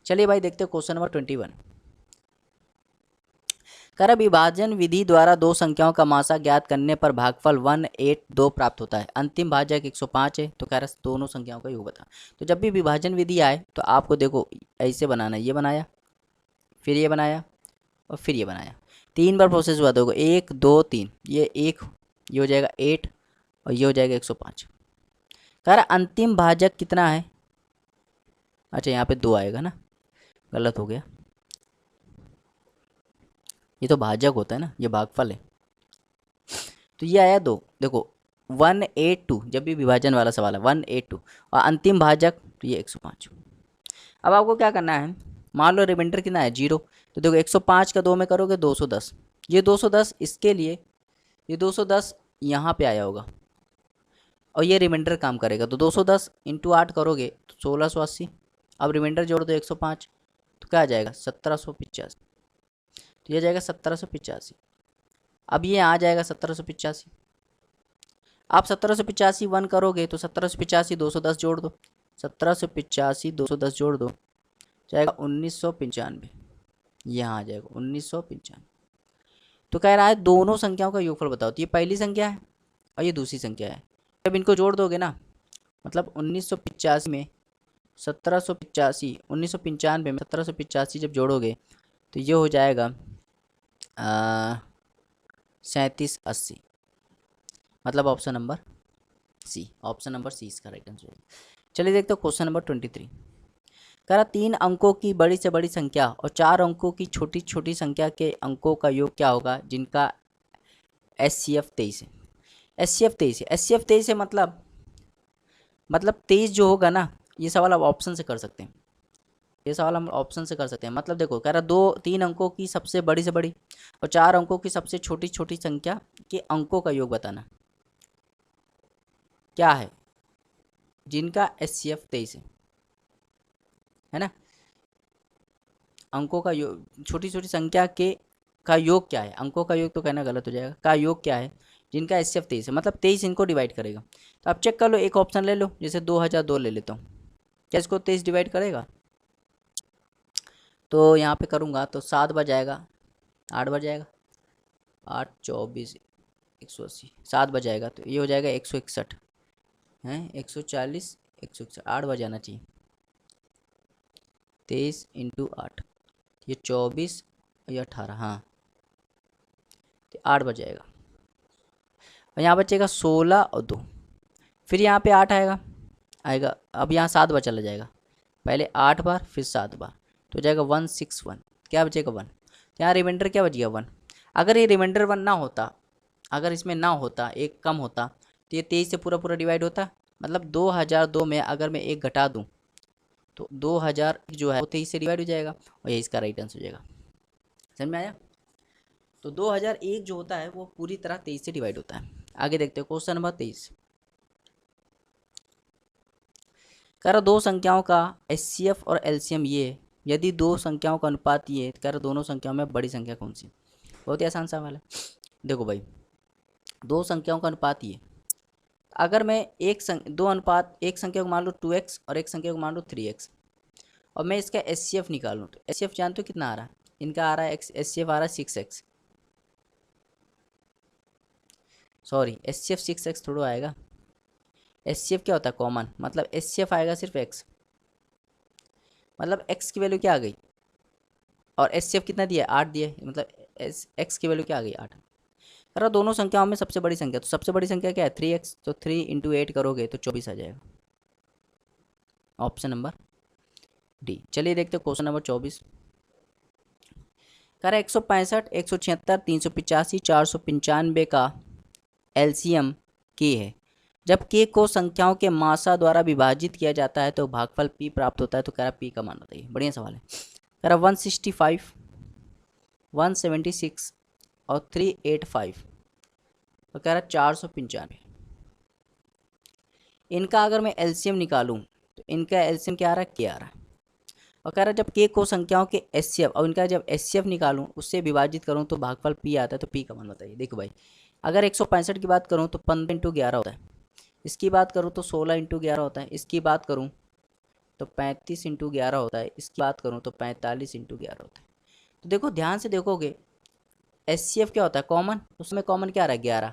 चलिए भाई देखते हैं क्वेश्चन नंबर 21। कर विभाजन विधि द्वारा दो संख्याओं का मासा ज्ञात करने पर भागफल 182 प्राप्त होता है। अंतिम भाजक 105 है, तो कह रहा दोनों संख्याओं का योग बता। तो जब भी विभाजन विधि आए तो आपको देखो ऐसे बनाना, ये बनाया, फिर ये बनाया और फिर ये बनाया, 3 बार प्रोसेस हुआ। देखो 1 2 3, ये 1, ये हो जाएगा 8 और ये हो जाएगा 105। कह रहा अंतिम भाजक कितना है, अच्छा यहाँ पे 2 आएगा ना, गलत हो गया, ये तो भाजक होता है ना, ये भागफल है। तो ये आया 2, देखो 182, जब भी विभाजन वाला सवाल है 182 और अंतिम भाजक तो ये 105। अब आपको क्या करना है, मान लो रिमाइंडर कितना है 0, तो देखो 105 का 2 में करोगे 210, ये 210 इसके लिए, ये 210 यहाँ पे आया होगा और ये रिमाइंडर काम करेगा। तो 210 इंटू 8 करोगे तो 1680। अब रिमाइंडर जोड़ दो 105, तो क्या आ जाएगा 1785, तो ये जाएगा 1785। अब ये आ जाएगा 1785, आप 1785 1 करोगे तो 1785 210 जोड़ दो, 1785 210 जोड़ दो, जाएगा 1995, यहाँ आ जाएगा 1995। तो कह रहा है दोनों संख्याओं का योगफल बताओ। तो ये पहली संख्या है और ये दूसरी संख्या है, जब इनको जोड़ दोगे ना, मतलब 1985 में 1785, 1995 में 1785 जब जोड़ोगे तो ये हो जाएगा 3780, मतलब option number C, option number C इसका राइट आंसर है। चलिए देखते हो क्वेश्चन नंबर 23। कह रहा 3 अंकों की बड़ी से बड़ी संख्या और 4 अंकों की छोटी छोटी संख्या के अंकों का योग क्या होगा जिनका SCF 23 है। SCF 23 है, SCF 23 है मतलब 23 जो होगा ना, ये सवाल आप ऑप्शन से कर सकते हैं, ये सवाल हम ऑप्शन से कर सकते हैं। मतलब देखो कह रहा 3 अंकों की सबसे बड़ी से बड़ी और 4 अंकों की सबसे छोटी छोटी संख्या के अंकों का योग बताना क्या है जिनका SCF 23 है ना। अंकों का योग, छोटी छोटी संख्या के का योग क्या है, अंकों का योग तो कहना गलत हो जाएगा, का योग क्या है जिनका SCF 23 है, मतलब 23 इनको डिवाइड करेगा। तो आप चेक कर लो, एक ऑप्शन ले लो, जैसे 2002 ले लेता हूँ, क्या इसको 23 डिवाइड करेगा, तो यहाँ पे करूँगा तो 7 बार जाएगा, 8 बार जाएगा, 8 24 180, 7 बार जाएगा तो ये हो जाएगा 161 है, 140 161, 8 बार जाना चाहिए, 23 इंटू 8, ये 24 ये 18, हाँ तो 8 बार जाएगा और यहाँ बचेगा 16 और 2, फिर यहाँ पे 8 आएगा आएगा, अब यहाँ 7 बार चला जाएगा, पहले 8 बार फिर 7 बार, तो हो जाएगा 161, क्या बचेगा 1, तो यहाँ रिमाइंडर क्या बच गया 1। अगर ये रिमाइंडर 1 ना होता, अगर इसमें ना होता, एक कम होता, तो ये 23 से पूरा पूरा डिवाइड होता, मतलब 2002 में अगर मैं एक घटा दूँ तो 2000 जो है वो 23 से डिवाइड हो जाएगा और ये इसका राइट आंसर हो जाएगा। समझ में आया। तो 2001 जो होता है वो पूरी तरह 23 से डिवाइड होता है। आगे देखते हैं क्वेश्चन नंबर 23। कह रहा दो संख्याओं का SCF और LCM ये है, यदि दो संख्याओं का अनुपात ये है, कह रहा दोनों संख्याओं में बड़ी संख्या कौन सी। बहुत ही आसान सवाल है। देखो भाई दो संख्याओं का अनुपात ये, अगर मैं दो अनुपात एक संख्या को मान लो 2x और एक संख्या को मान लो 3x और मैं इसका SCF निकालूँ तो SCF जानते हो कितना आ रहा है, इनका आ रहा है SCF आ रहा है 6x, सॉरी SCF 6x थोड़ा आएगा, SCF क्या होता है कॉमन, मतलब SCF आएगा सिर्फ x, मतलब x की वैल्यू क्या आ गई और SCF कितना दिया 8 दिया, मतलब x की वैल्यू क्या आ गई 8। अरे दोनों संख्याओं में सबसे बड़ी संख्या, तो सबसे बड़ी संख्या क्या है 3x, तो 3 इंटू 8 करोगे तो 24 आ जाएगा, ऑप्शन नंबर डी। चलिए देखते हैं क्वेश्चन नंबर 24। कह रहा है 165 176 385 495 का LCM k है, जब k को संख्याओं के मासा द्वारा विभाजित किया जाता है तो भागफल p प्राप्त होता है। तो कह रहा p का मान बताइए, बढ़िया सवाल है। कह रहा 165 176 और 385, तो कह रहा 495। इनका अगर मैं एलसीएम निकालूं तो इनका एलसीएम क्या आ रहा है, के आ रहा है। और कह रहा है जब के को संख्याओं के एचसीएफ और इनका जब एचसीएफ निकालूं उससे विभाजित करूं तो भागफल पी आता है। तो पी का मान बताइए। देखो भाई, अगर 165 की बात करूं तो 15 इंटू 11 होता है। इसकी बात करूं तो 16 इंटू 11 होता है। इसकी बात करूं तो 35 इंटू 11 होता है। इसकी बात करूं तो 45 इंटू 11 होता है। तो देखो ध्यान से देखोगे, एचसीएफ क्या होता है, कॉमन, उसमें कॉमन क्या आ रहा है, 11,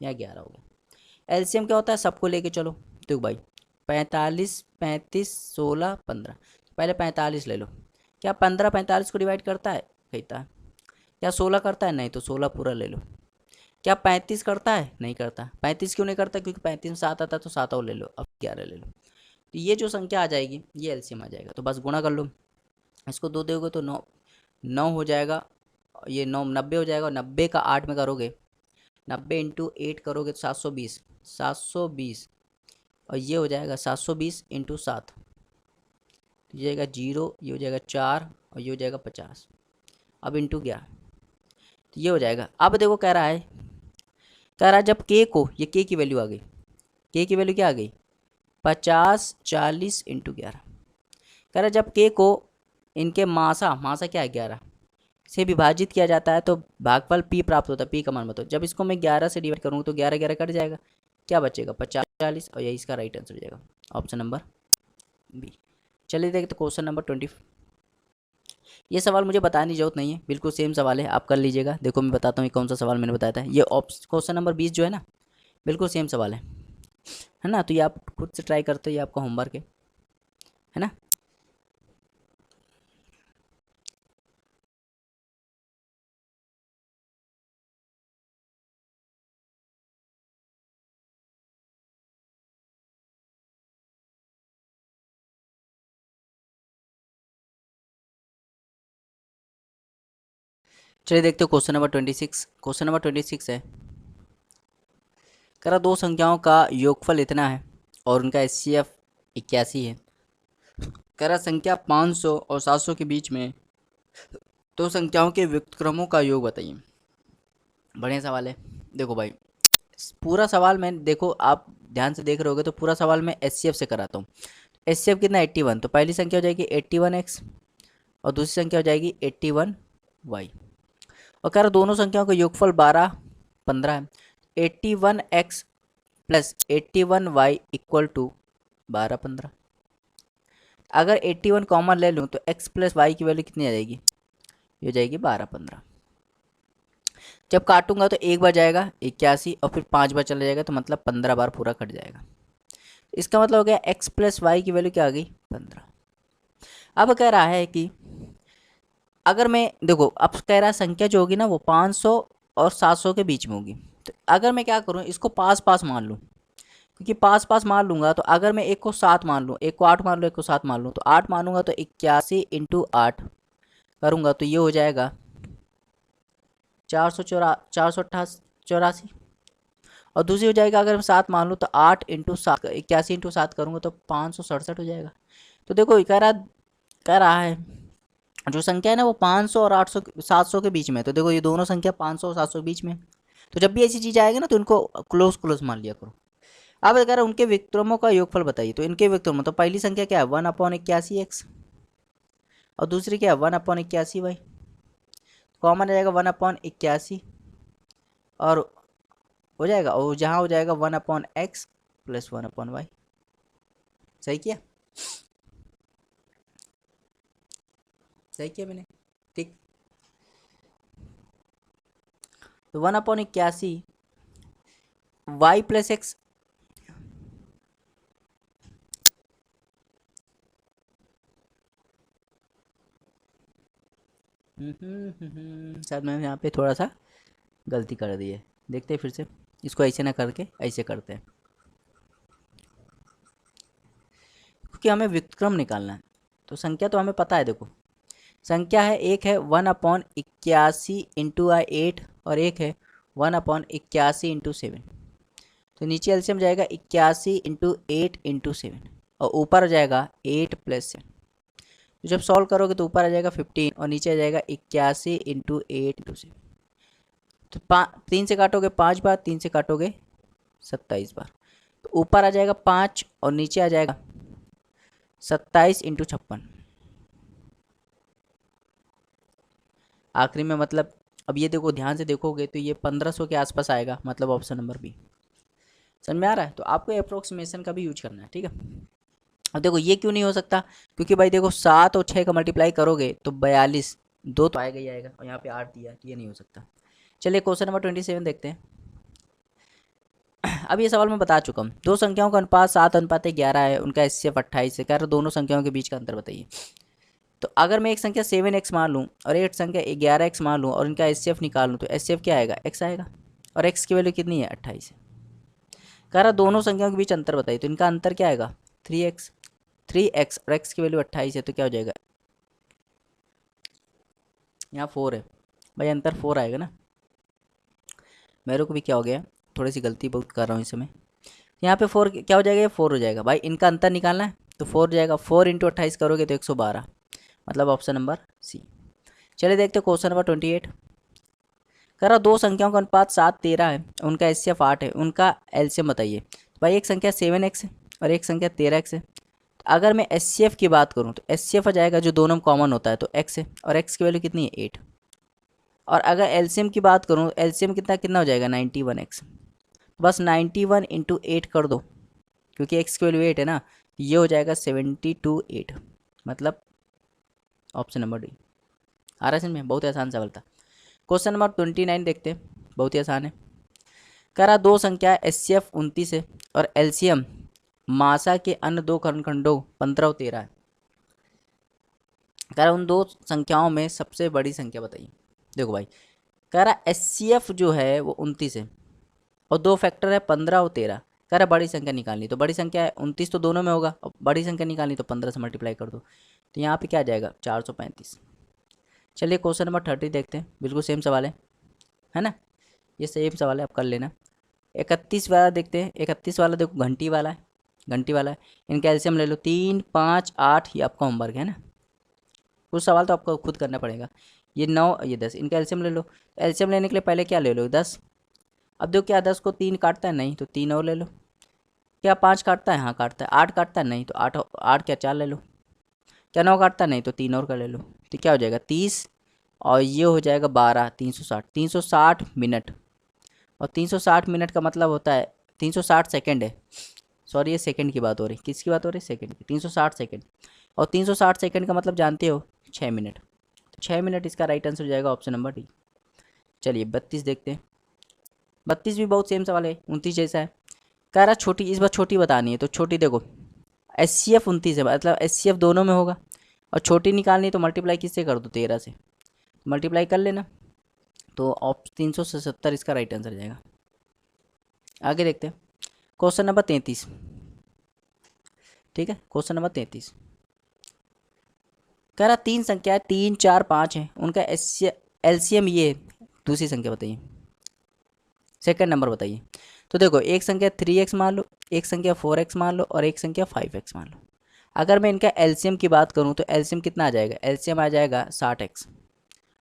यहाँ 11 हो गया। एलसीएम क्या होता है, सबको लेके चलो। देखो भाई, 45, 35, 16, 15, पहले 45 ले लो। क्या 15 45 को डिवाइड करता है, कहता है। क्या 16 करता है, नहीं, तो 16 पूरा ले लो। क्या 35 करता है, नहीं करता। 35 क्यों नहीं करता, क्योंकि 35 में 7 आता है, तो 7 और ले लो, अब 11 ले लो। तो ये जो संख्या आ जाएगी ये एलसीएम आ जाएगा। तो बस गुणा कर लो, इसको 2 दोगे तो 9 9 हो जाएगा। ये 9 90 हो जाएगा। और 90 का 8 में करोगे, 90 इंटू 8 करोगे तो 720, 720। और ये हो जाएगा 720 इंटू 7, ये हो जाएगा 0, ये हो जाएगा 4 और ये हो जाएगा 50। अब इंटू 11, तो ये हो जाएगा। अब देखो कह रहा है, जब के को, ये के की वैल्यू आ गई, के की वैल्यू क्या आ गई, 50 40 इंटू 11। कह रहा है जब के को इनके मासा, मासा क्या है 11, से विभाजित किया जाता है तो भागफल पी प्राप्त होता है। पी का मान बताओ। जब इसको मैं 11 से डिवाइड करूँगा तो 11 11 कट जाएगा, क्या बचेगा, 50 40, और यही इसका राइट आंसर हो जाएगा, ऑप्शन नंबर बी। चलिए देखते तो क्वेश्चन नंबर 20। ये सवाल मुझे बताने की जरूरत नहीं है, बिल्कुल सेम सवाल है, आप कर लीजिएगा। देखो मैं बताता हूँ ये कौन सा सवाल मैंने बताया था। ये क्वेश्चन नंबर 20 जो है ना, बिल्कुल सेम सवाल है ना। तो ये आप खुद से ट्राई करते हो, ये आपका होमवर्क है ना। चलिए देखते हो क्वेश्चन नंबर 26। क्वेश्चन नंबर 26 है, कह रहा दो संख्याओं का योगफल इतना है और उनका एचसीएफ 81 है। कह रहा संख्या 500 और 700 के बीच में दो संख्याओं के व्युत्क्रमों का योग बताइए। बढ़िया सवाल है। देखो भाई, पूरा सवाल मैं, देखो आप ध्यान से देख रहे होगे तो पूरा सवाल मैं एचसीएफ से कराता हूँ। एचसीएफ कितना, 81। तो पहली संख्या हो जाएगी 81x और दूसरी संख्या हो जाएगी 81y। और कह रहा दोनों संख्याओं का योगफल 12 15 है। 81x plus 81y equal to 12 15। अगर 81 कॉमन ले लूँ तो x प्लस वाई की वैल्यू कितनी आ जाएगी, ये हो जाएगी 12 15। जब काटूंगा तो एक बार जाएगा 81 और फिर 5 बार चला जाएगा, तो मतलब 15 बार पूरा कट जाएगा। इसका मतलब हो गया x प्लस वाई की वैल्यू क्या आ गई, 15। अब कह रहा है कि अगर मैं, देखो अब कह रहा है संख्या जो होगी ना वो 500 और 700 के बीच में होगी। तो अगर मैं क्या करूँ, इसको पास पास मान लूँ, क्योंकि पास पास मान लूंगा तो अगर मैं एक को 7 मान लूँ, एक को 8 मान लूँ, एक को 7 मान लूँ, तो 8 मानूंगा तो 81 इंटू 8 करूँगा तो ये हो जाएगा 484। और दूसरी हो जाएगा अगर मैं 7 मान लूँ तो 8 इंटू 7, 81 इंटू 7 करूँगा तो 567 हो जाएगा। तो देखो कह रहा है जो संख्या है ना वो 500 और 800 700 के बीच में है। तो देखो ये दोनों संख्या 500 और 700 के बीच में है। तो जब भी ऐसी चीज़ आएगी ना तो इनको क्लोज क्लोज मान लिया करो। अब अगर उनके विक्रमों का योगफल बताइए, तो इनके विक्रम, तो पहली संख्या क्या है 1/81x और दूसरी क्या है 1/81y। कॉमन आ जाएगा 1/81 और हो जाएगा, और जहाँ हो जाएगा 1/x प्लस 1/y। सही किया, सही किया मैंने, ठीक। तो 1/81 y प्लस एक्स, शायद मैंने यहाँ पे थोड़ा सा गलती कर दी है। देखते हैं फिर से, इसको ऐसे ना करके ऐसे करते हैं, क्योंकि हमें व्युत्क्रम निकालना है। तो संख्या तो हमें पता है, देखो संख्या है, एक है 1/81 इंटू 8 और एक है 1/81 इंटू 7। तो नीचे एलसीएम जाएगा 81 इंटू 8 इंटू 7 और ऊपर आ जाएगा 8 प्लस 7। तो जब सॉल्व करोगे तो ऊपर आ जाएगा 15 और नीचे आ जाएगा 81 इंटू 8 इंटू 7। तो 3 से काटोगे 5 बार, 3 से काटोगे 27 बार। तो ऊपर आ जाएगा 5 और नीचे आ जाएगा 27 इंटू 56। आखिरी में मतलब अब ये देखो, ध्यान से देखोगे तो ये 1500 के आसपास आएगा, मतलब ऑप्शन नंबर बी। समझ में आ रहा है? तो आपको अप्रोक्सीमेशन का भी यूज करना है, ठीक है। अब देखो ये क्यों नहीं हो सकता, क्योंकि भाई देखो 7 और 6 का मल्टीप्लाई करोगे तो 42, 2 तो आएगा ही आएगा, और यहाँ पे 8 दिया है, तो ये नहीं हो सकता। चलिए क्वेश्चन नंबर 27 देखते हैं। अब ये सवाल मैं बता चुका हूँ, दो संख्याओं का अनुपात 7:11 है, उनका एचसीएफ 28 है, कह रहा दोनों संख्याओं के बीच का अंतर बताइए। तो अगर मैं एक संख्या 7x मान लूँ और एक संख्या 11x मान लूँ और इनका एचसीएफ निकाल लूँ, तो एचसीएफ क्या आएगा, x आएगा, और x की वैल्यू कितनी है, 28 है। कह रहा दोनों संख्याओं के बीच अंतर बताइए, तो इनका अंतर क्या आएगा, 3x और x की वैल्यू 28 है, तो क्या हो जाएगा, यहाँ 4 है भाई, अंतर 4 आएगा ना। मेरे को भी क्या हो गया, थोड़ी सी गलती बहुत कर रहा हूँ इस समय। यहाँ पे 4 क्या हो जाएगा, ये 4 हो जाएगा भाई, इनका अंतर निकालना है तो 4 हो जाएगा, 4 इंटू 28 करोगे तो 112, मतलब ऑप्शन नंबर सी। चलिए देखते हैं क्वेश्चन नंबर 28। कह रहा दो संख्याओं का अनुपात 7:13 है, उनका एचसीएफ 8 है, उनका एलसीएम बताइए। तो भाई एक संख्या 7x है और एक संख्या 13x है। तो अगर मैं एचसीएफ की बात करूँ तो एचसीएफ आ जाएगा जो दोनों में कॉमन होता है, तो x है, और x की वैल्यू कितनी है, 8। और अगर एलसीएम की बात करूँ, एलसीएम कितना कितना हो जाएगा, 91x। बस 91 इंटू 8 कर दो, क्योंकि x की वैल्यू 8 है ना, ये हो जाएगा 72/8, मतलब ऑप्शन नंबर डी। आ रहा है समझ में? बहुत आसान सवाल था। क्वेश्चन नंबर 29 देखते हैं, बहुत ही आसान है। कह रहा दो संख्या एचसीएफ 29 है और एलसीएम मासा के अन्य दो खंडों 15 और 13 है। कह रहा उन दो संख्याओं में सबसे बड़ी संख्या बताइए। देखो भाई, कह रहा एचसीएफ जो है वो 29 है और दो फैक्टर है 15 और 13। कह रहा बड़ी संख्या निकालनी, तो बड़ी संख्या है 29 तो दोनों में होगा, और बड़ी संख्या निकालनी तो 15 से मल्टीप्लाई कर दो, तो यहाँ पे क्या आ जाएगा, 435। चलिए क्वेश्चन नंबर 30 देखते हैं, बिल्कुल सेम सवाल है ना, ये सेम सवाल है, आप कर लेना। 31 वाला देखते हैं। 31 वाला देखो घंटी वाला है, घंटी वाला है। इनका एलसीएम ले लो, 3, 5, 8, ये आपका होमवर्क है ना, कुछ सवाल तो आपको खुद करना पड़ेगा। ये 9, ये 10, इनका एलसीएम ले लो। एलसीएम लेने के लिए पहले क्या ले लो, 10। अब देखो क्या 10 को 3 काटता है, नहीं, तो 3 और ले लो। क्या 5 काटता है, हाँ काटता है। 8 काटता है, नहीं, तो 8, 8 क्या 4 ले लो। क्या 9 काटता है, नहीं, तो 3 और का ले लो। तो क्या हो जाएगा 30, और ये हो जाएगा 12, 360, 360 मिनट। और 360 मिनट का मतलब होता है 360 सेकंड है, सॉरी ये सेकंड की बात हो रही, किसकी बात हो रही, सेकंड की। 360 सेकंड, और 360 सेकंड का मतलब जानते हो 6 मिनट, तो 6 मिनट इसका राइट आंसर हो जाएगा ऑप्शन नंबर डी। चलिए 32 देखते हैं। 32 भी बहुत सेम सवाल है, 29 जैसा है। कह रहा छोटी, इस बार छोटी बतानी है, तो छोटी देखो एचसीएफ 29 है, मतलब एचसीएफ दोनों में होगा, और छोटी निकालनी है तो मल्टीप्लाई किससे कर दो, 13 से मल्टीप्लाई कर लेना, तो 370 इसका राइट आंसर जाएगा। आगे देखते हैं क्वेश्चन नंबर 33, ठीक है। क्वेश्चन नंबर 33 कह रहा तीन संख्या 3, 4, 5 है, उनका एलसीएम ये है, दूसरी संख्या बताइए, सेकंड नंबर बताइए। तो देखो एक संख्या 3x मान लो, एक संख्या 4x मान लो, और एक संख्या 5x मान लो। अगर मैं इनका एलसीएम की बात करूं तो एलसीएम कितना आ जाएगा, एलसीएम आ जाएगा 60x,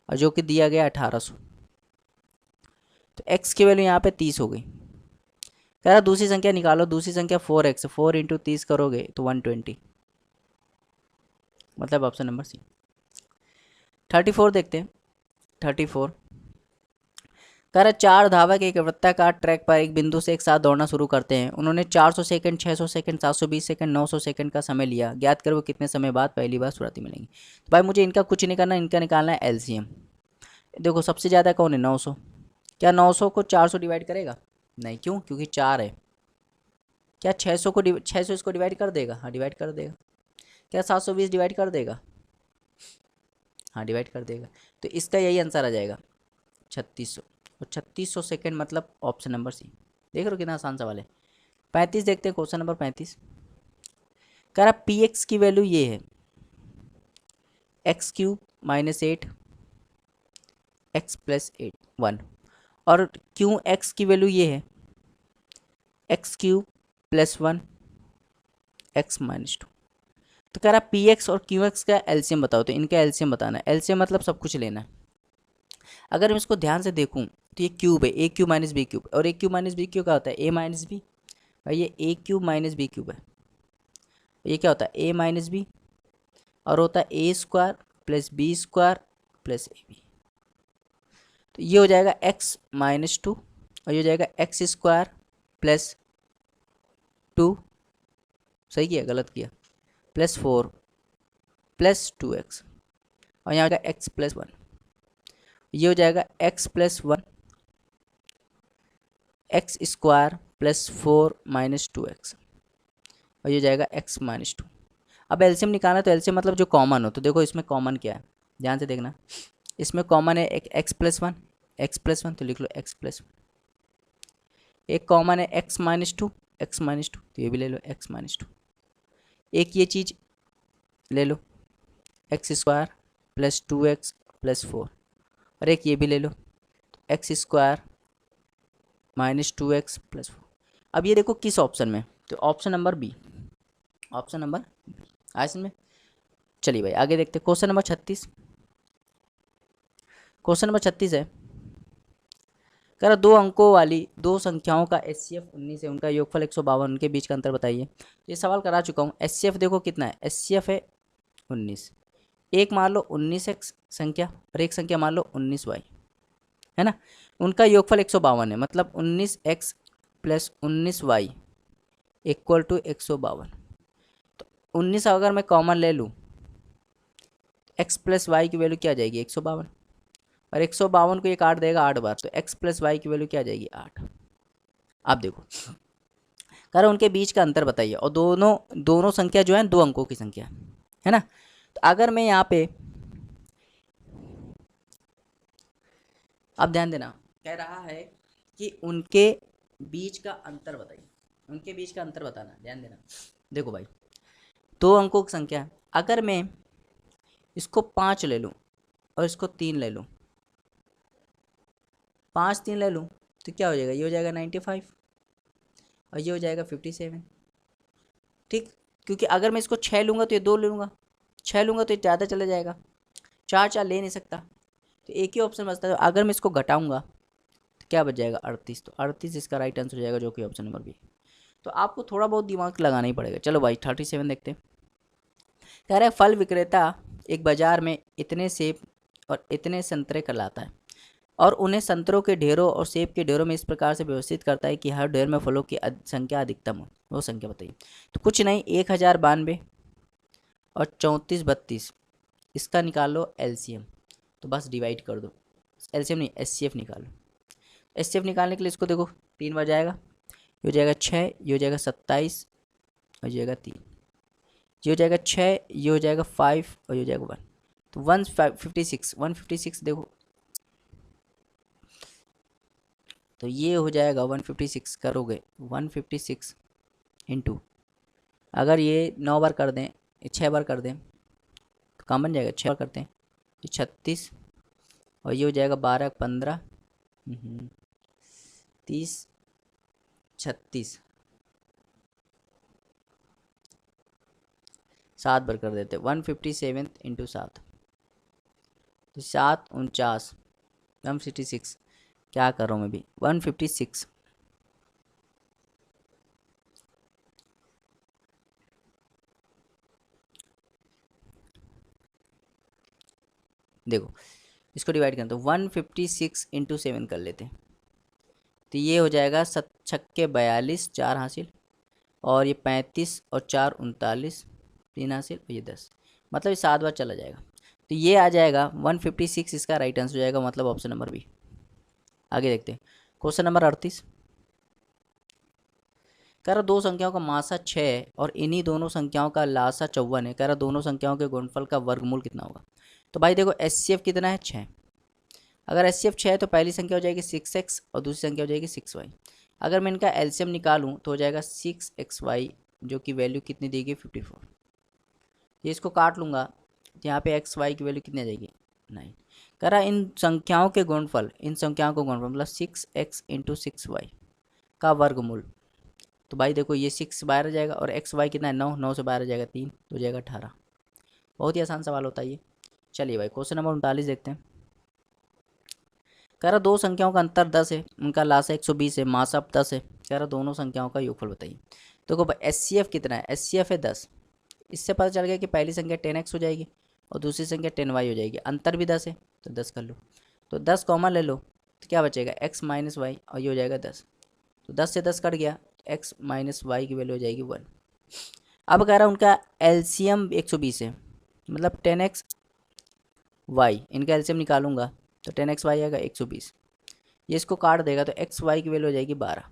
और जो कि दिया गया 1800, तो x की वैल्यू यहाँ पे 30 हो गई। कह रहा दूसरी संख्या निकालो, दूसरी संख्या 4x, 4 इंटू 30 करोगे तो 120, मतलब ऑप्शन नंबर सी। 34 देखते हैं। 34 कह रहा चार धावक एक वृत्ताकार ट्रैक पर एक बिंदु से एक साथ दौड़ना शुरू करते हैं। उन्होंने 400 सेकंड, 600 सेकंड, 720 सेकंड, 900 सेकंड का समय लिया। ज्ञात कर वो कितने समय बाद पहली बार शुरुआती मिलेंगी। तो भाई मुझे इनका कुछ नहीं करना, इनका निकालना है एलसीएम। देखो सबसे ज़्यादा कौन है, 900। क्या 900 को 400 डिवाइड करेगा, नहीं, क्यों, क्योंकि 4 है। क्या 600 को 600 इसको डिवाइड कर देगा, हाँ डिवाइड कर देगा। क्या 720 डिवाइड कर देगा, हाँ डिवाइड कर देगा। तो इसका यही आंसर आ जाएगा 3600, और 3600 सेकेंड मतलब ऑप्शन नंबर सी। देख रहे हो कितना आसान सवाल है। 35 देखते हैं, क्वेश्चन नंबर 35 कह रहा पी एक्स की वैल्यू ये है, x³ - 8 x + 8 1, और क्यू एक्स की वैल्यू ये है, x³ + 1 x - 2। तो कह रहा पी एक्स और क्यू एक्स का एलसीएम बताओ, तो इनका एलसीएम बताना है। एलसीएम मतलब सब कुछ लेना है। अगर मैं इसको ध्यान से देखूं तो ये क्यूब है, a³ - b³ और a³ - b³ क्या होता है, a - b, भाई ये ए क्यूब माइनस बी क्यूब है, ये क्या होता है ए माइनस बी, और होता है A square plus B square plus A B. तो ये हो जाएगा एक्स माइनस टू, और ये हो जाएगा एक्स स्क्वायर प्लस टू, सही किया गलत किया, plus four plus two x, और यहाँ हो जाएगा एक्स प्लस वन, ये हो जाएगा x plus one x square plus four minus two x, और ये हो जाएगा एक्स माइनस टू। अब एलसीएम निकालना है, तो एलसीएम मतलब जो कॉमन हो, तो देखो इसमें कॉमन क्या है, ध्यान से देखना, इसमें कॉमन है एक एक्स प्लस वन तो लिख लो एक्स प्लस वन, एक कॉमन है एक्स माइनस टू तो ये भी ले लो एक्स माइनस टू, एक ये चीज़ ले लो x square plus two x plus four, और एक ये भी ले लो x square minus two x plus four. अब ये देखो किस ऑप्शन में, तो option number B, option number आसन में। चलिए भाई आगे देखते हैं क्वेश्चन नंबर 36। क्वेश्चन नंबर 36 है, कह रहा दो अंकों वाली दो संख्याओं का एचसीएफ 19 है, उनका योगफल 152, उनके बीच का अंतर बताइए। ये सवाल करा चुका हूँ। एचसीएफ देखो कितना है, एचसीएफ है 19, एक मान लो 19 एक्स संख्या और एक संख्या मान लो 19 वाई, है ना, उनका योगफल 152 है, मतलब 19 x plus 19 y equal to 152। तो 19 अगर मैं कॉमन ले लूँ, एक्स प्लस वाई की वैल्यू क्या आ जाएगी 152, और 152 को ये काट देगा 8 बार, तो एक्स प्लस वाई की वैल्यू क्या आ जाएगी 8। आप देखो कह रहा उनके बीच का अंतर बताइए, और दोनों संख्या जो है दो अंकों की संख्या है ना। तो अगर मैं यहाँ पे, अब ध्यान देना, कह रहा है कि उनके बीच का अंतर बताइए, उनके बीच का अंतर बताना, ध्यान देना। देखो भाई दो अंकों की संख्या, अगर मैं इसको 5 ले लूँ और इसको 3 ले लूँ, 5 3 ले लूँ तो क्या हो जाएगा, ये हो जाएगा 95 और ये हो जाएगा 57, ठीक। क्योंकि अगर मैं इसको 6 लूँगा तो ये 2 ले लूँगा, 6 लूँगा तो ये ज़्यादा चला जाएगा, 4 4 ले नहीं सकता, तो एक ही ऑप्शन बचता है। अगर मैं इसको घटाऊँगा तो क्या बच जाएगा 38, तो 38 इसका राइट आंसर हो जाएगा, जो कि ऑप्शन नंबर बी। तो आपको थोड़ा बहुत दिमाग लगाना ही पड़ेगा। चलो भाई 37 देखते हैं। कह रहा है फल विक्रेता एक बाजार में इतने सेब और इतने संतरे कर लाता है, और उन्हें संतरों के ढेरों और सेब के ढेरों में इस प्रकार से व्यवस्थित करता है कि हर ढेर में फलों की संख्या अधिकतम हो। वो संख्या बताइए। तो कुछ नहीं, 1092 और 3432, इसका निकाल लो एलसीएम, तो बस डिवाइड कर दो, एलसीएम नहीं एचसीएफ निकालो। एचसीएफ निकालने के लिए इसको देखो 3 बार जाएगा, ये हो जाएगा 6, ये हो जाएगा 27 और ये हो जाएगा 3, ये हो जाएगा 6, ये हो जाएगा 5 और ये हो जाएगा 1, तो 156 देखो, तो ये हो जाएगा 156 करोगे 156 इंटू, अगर ये 9 बार कर दें, 6 बार कर दें तो काम बन जाएगा, 6 बार करते हैं तो 36, और ये हो जाएगा 12 15 30 36, 7 बार कर देते 157 इंटू 7, तो 7 49 156, क्या कर रहा हूँ मैं भी 156, देखो इसको डिवाइड करते हैं तो 156 इंटू 7 कर लेते हैं, तो ये हो जाएगा 7 छक्के 42, 4 हासिल, और ये 35 और 4 39, 3 हासिल, और ये 10, मतलब ये 7 बार चला जाएगा, तो ये आ जाएगा 156, इसका राइट आंसर हो जाएगा, मतलब ऑप्शन नंबर बी। आगे देखते हैं क्वेश्चन नंबर 38। कह रहा दो संख्याओं का मासा 6 है और इन्हीं दोनों संख्याओं का लासा 54 है, कह रहा दोनों संख्याओं के गुणनफल का वर्गमूल कितना होगा। तो भाई देखो एचसीएफ कितना है 6, अगर एचसीएफ 6 है तो पहली संख्या हो जाएगी 6x और दूसरी संख्या हो जाएगी 6y। अगर मैं इनका एलसीएम निकालूं तो हो जाएगा 6xy, जो कि वैल्यू कितनी देगी 54। ये इसको काट लूँगा तो यहाँ पे xy की वैल्यू कितनी आ जाएगी 9। कह रहा इन संख्याओं के गुणनफल, इन संख्याओं को गुणनफल मतलब 6x इंटू 6y का वर्गमूल। तो भाई देखो ये 6 बाहर आ जाएगा और xy कितना है 9, 9 से बाहर आ जाएगा 3, तो हो जाएगा 18। बहुत ही आसान सवाल होता है ये। चलिए भाई क्वेश्चन नंबर 39 देखते हैं। कह रहा दो संख्याओं का अंतर 10 है, उनका लासा 120 है, मासा 10 है। कह रहा दोनों संख्याओं का योगफल बताइए। तो HCF कितना है, HCF है 10। इससे पता चल गया कि पहली संख्या 10x हो जाएगी और दूसरी संख्या 10y हो जाएगी, अंतर भी 10 है तो 10 कर लो। तो 10 कॉमन ले लो तो क्या बचेगा, x माइनस वाई, और ये हो जाएगा 10। तो 10 से 10 कट गया, x माइनस वाई की वैल्यू हो जाएगी 1। अब कह रहा उनका एलसीएम 120 है, मतलब 10x y, इनका एलसीएम निकालूंगा तो 10x y आएगा 120। ये इसको काट देगा तो एक्स वाई की वैल्यू हो जाएगी 12।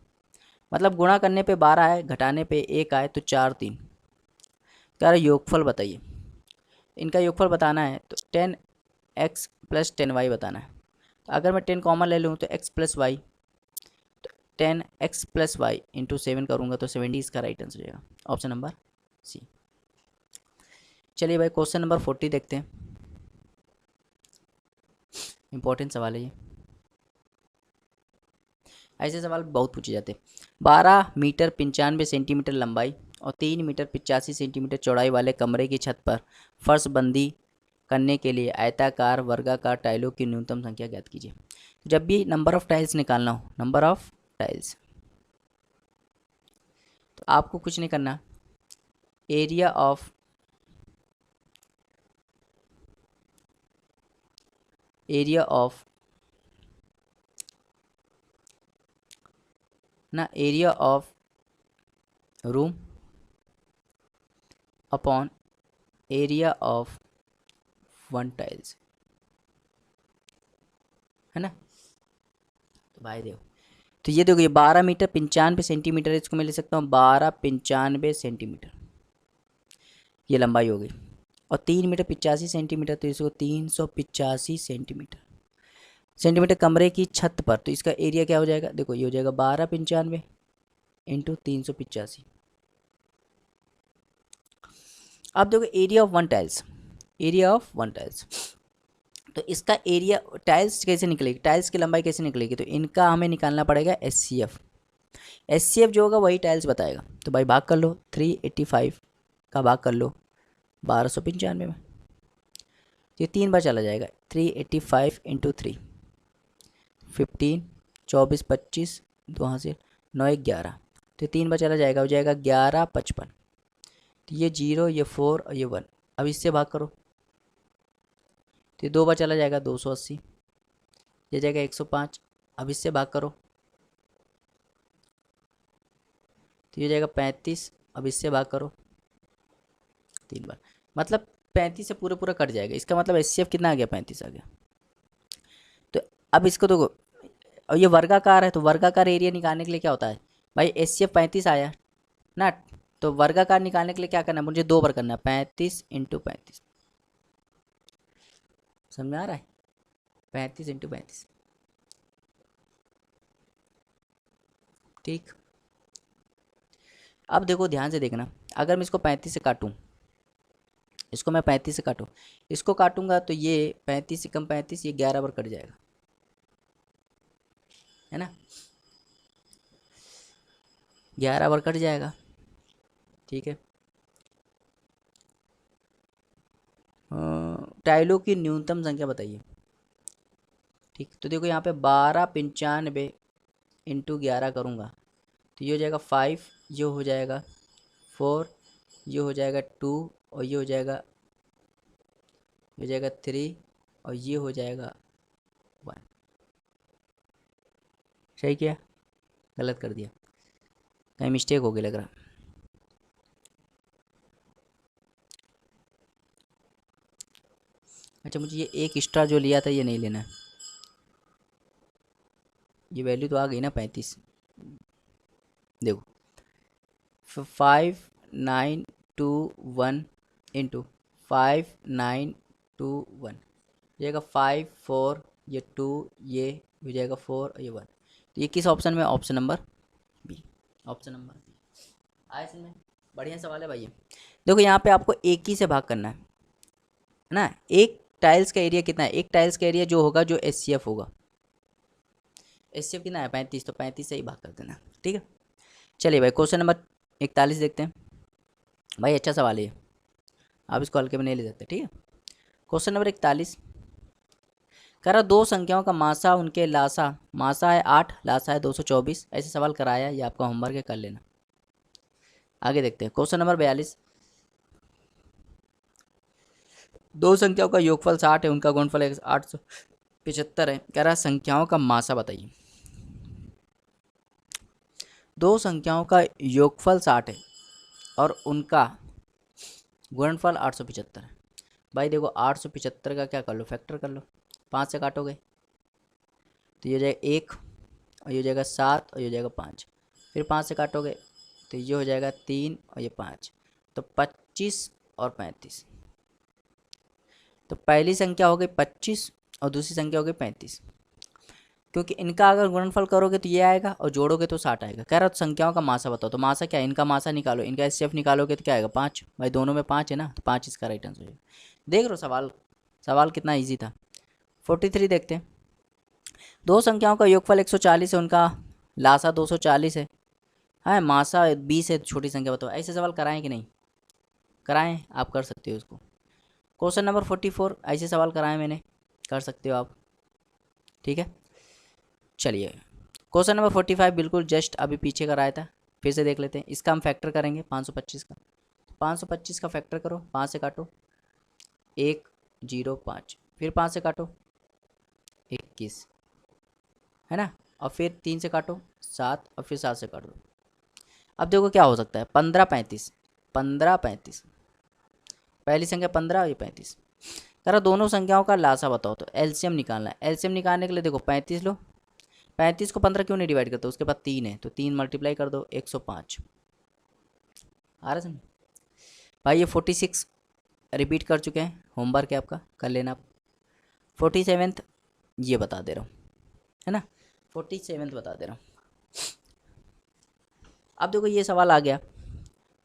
मतलब गुणा करने पे 12 आए, घटाने पे 1 आए तो 4 3। कह रहा योगफल बताइए। इनका योगफल बताना है तो 10x प्लस 10y बताना है। तो अगर मैं 10 कॉमन ले लूँ तो x प्लस वाई, तो 10x प्लस वाई इंटू 7 करूँगा तो 70 इसका राइट आंसर हो जाएगा, ऑप्शन नंबर सी। चलिए भाई क्वेश्चन नंबर 40 देखते हैं, इंपॉर्टेंट सवाल है ये। ऐसे सवाल बहुत पूछे जाते हैं। 12 मीटर 95 सेंटीमीटर लंबाई और 3 मीटर 85 सेंटीमीटर चौड़ाई वाले कमरे की छत पर फर्श बंदी करने के लिए आयताकार वर्गाकार टाइलों की न्यूनतम संख्या ज्ञात कीजिए। जब भी नंबर ऑफ टाइल्स निकालना हो, नंबर ऑफ टाइल्स, तो आपको कुछ नहीं करना, area of area of room upon area of one tiles, है ना। तो भाई देखो, तो ये देखो, ये 12 मीटर 95 सेंटीमीटर, इसको मैं ले सकता हूँ 12 95 सेंटीमीटर, ये लंबाई हो गई। और 3 मीटर 85 सेंटीमीटर, तो इसको 385 सेंटीमीटर कमरे की छत पर, तो इसका एरिया क्या हो जाएगा, देखो ये हो जाएगा 12 95 इंटू 385। अब देखो area of one tiles, area of one tiles, तो इसका एरिया टाइल्स कैसे निकलेगी, टाइल्स की लंबाई कैसे निकलेगी, तो इनका हमें निकालना पड़ेगा एचसीएफ जो होगा वही टाइल्स बताएगा। तो भाई भाग कर लो, 385 का भाग कर लो 1295 में, ये 3 बार चला जाएगा, 385 इंटू 3 15 24 25 2 से 9 11, तो 3 बार चला जाएगा, हो जाएगा 11 55। तो ये 0 ये 4 और ये 1, अब इससे भाग करो तो ये 2 बार चला जाएगा 280, ये जाएगा 105। अब इससे भाग करो तो ये जाएगा 35, अब इससे भाग करो 3 बार, मतलब 35 से पूरा पूरा कट जाएगा, इसका मतलब एचसीएफ कितना आ गया, 35 आ गया। तो अब इसको तो, और ये वर्गाकार है तो वर्गाकार एरिया निकालने के लिए क्या होता है भाई, एचसीएफ 35 आया ना, तो वर्गाकार निकालने के लिए क्या करना है, मुझे 2 बार करना है, 35 इंटू 35, समझ में आ रहा है, 35 इंटू 35, ठीक। अब देखो ध्यान से देखना, अगर मैं इसको 35 से काटूं, इसको मैं 35 से काटूं, इसको काटूंगा तो ये 35 से कम 35, ये 11 बार कट जाएगा, है ना, 11 बार कट जाएगा, ठीक है। टाइलों की न्यूनतम संख्या बताइए, ठीक। तो देखो यहाँ पे 12 95 इंटू 11 करूँगा तो ये हो जाएगा 5, ये हो जाएगा 4, ये हो जाएगा 2 और ये हो जाएगा 3 और ये हो जाएगा 1। सही किया, गलत कर दिया, कहीं मिस्टेक हो गई लग रहा। अच्छा मुझे ये एक स्टार जो लिया था ये नहीं लेना है, ये वैल्यू तो आ गई ना 35, देखो 5921 इंटू 5921, जाएगा 5 4, ये 2, ये हो जाएगा 4 और ये 1, तो ये किस ऑप्शन में, option number B, option number B आया समझ में। बढ़िया सवाल है भाई ये। देखो यहाँ पे आपको एक ही से भाग करना है ना, एक टाइल्स का एरिया कितना है, एक टाइल्स का एरिया जो होगा, जो एचसीएफ होगा, एचसीएफ कितना है 35, तो 35 से ही भाग कर देना, ठीक है। चलिए भाई क्वेश्चन नंबर 41 देखते हैं। भाई अच्छा सवाल है, आप इसको हल्के में नहीं ले सकते, ठीक है। क्वेश्चन नंबर 41, कह रहा दो संख्याओं का मासा उनके लासा, मासा है 8, लासा है 224। ऐसे सवाल कराया, ये आपका होमवर्क है, कर लेना। आगे देखते हैं क्वेश्चन नंबर 42। दो संख्याओं का योगफल 60 है, उनका गुणनफल 875 है। कह रहा संख्याओं का मासा बताइए। दो संख्याओं का योगफल 60 है और उनका गुणनफल 875 है। भाई देखो 875 का क्या कर लो, फैक्टर कर लो। 5 से काटोगे तो ये हो जाएगा 1, और ये हो जाएगा 7, और ये हो जाएगा 5। फिर 5 से काटोगे तो ये हो जाएगा 3 और ये 5, तो 25 और 35। तो पहली संख्या हो गई 25 और दूसरी संख्या हो गई 35। क्योंकि इनका अगर गुणनफल करोगे तो ये आएगा और जोड़ोगे तो 60 आएगा। कह रहा तो संख्याओं का मासा बताओ, तो मासा क्या है, इनका मासा निकालो, इनका एचसीएफ निकालोगे तो क्या आएगा 5। भाई दोनों में 5 है ना, तो 5 इसका राइट आंसर है। देख रहे हो सवाल कितना ईजी था। 43 देखते हैं। दो संख्याओं का योगफल 140 है, उनका लासा 240 है, हाँ मासा 20 है, छोटी संख्या बताओ। ऐसे सवाल कराएं कि नहीं कराएं, आप कर सकते हो उसको। क्वेश्चन नंबर 44, ऐसे सवाल कराएं मैंने, कर सकते हो आप, ठीक है। चलिए क्वेश्चन नंबर 45 बिल्कुल जस्ट अभी पीछे कराया था, फिर से देख लेते हैं। इसका हम फैक्टर करेंगे 525 का। 525 का फैक्टर करो, 5 से काटो 1 0 5, फिर 5 से काटो 21 है ना, और फिर 3 से काटो 7, और फिर 7 से काट दो। अब देखो क्या हो सकता है, 15 35, 15 35, पहली संख्या 15 और ये 35। कह रहा दोनों संख्याओं का लासा बताओ, तो एलसीएम निकालना है। एलसीएम निकालने के लिए देखो 35 लो, 35 को 15 क्यों नहीं डिवाइड करते, उसके बाद 3 है तो 3 मल्टीप्लाई कर दो 105। आ रहा समझ भाई। ये 46 रिपीट कर चुके हैं, होमवर्क है आपका, कर लेना आप। 47th ये बता दे रहा हूँ, है ना, 47th बता दे रहा हूँ। अब देखो ये सवाल आ गया,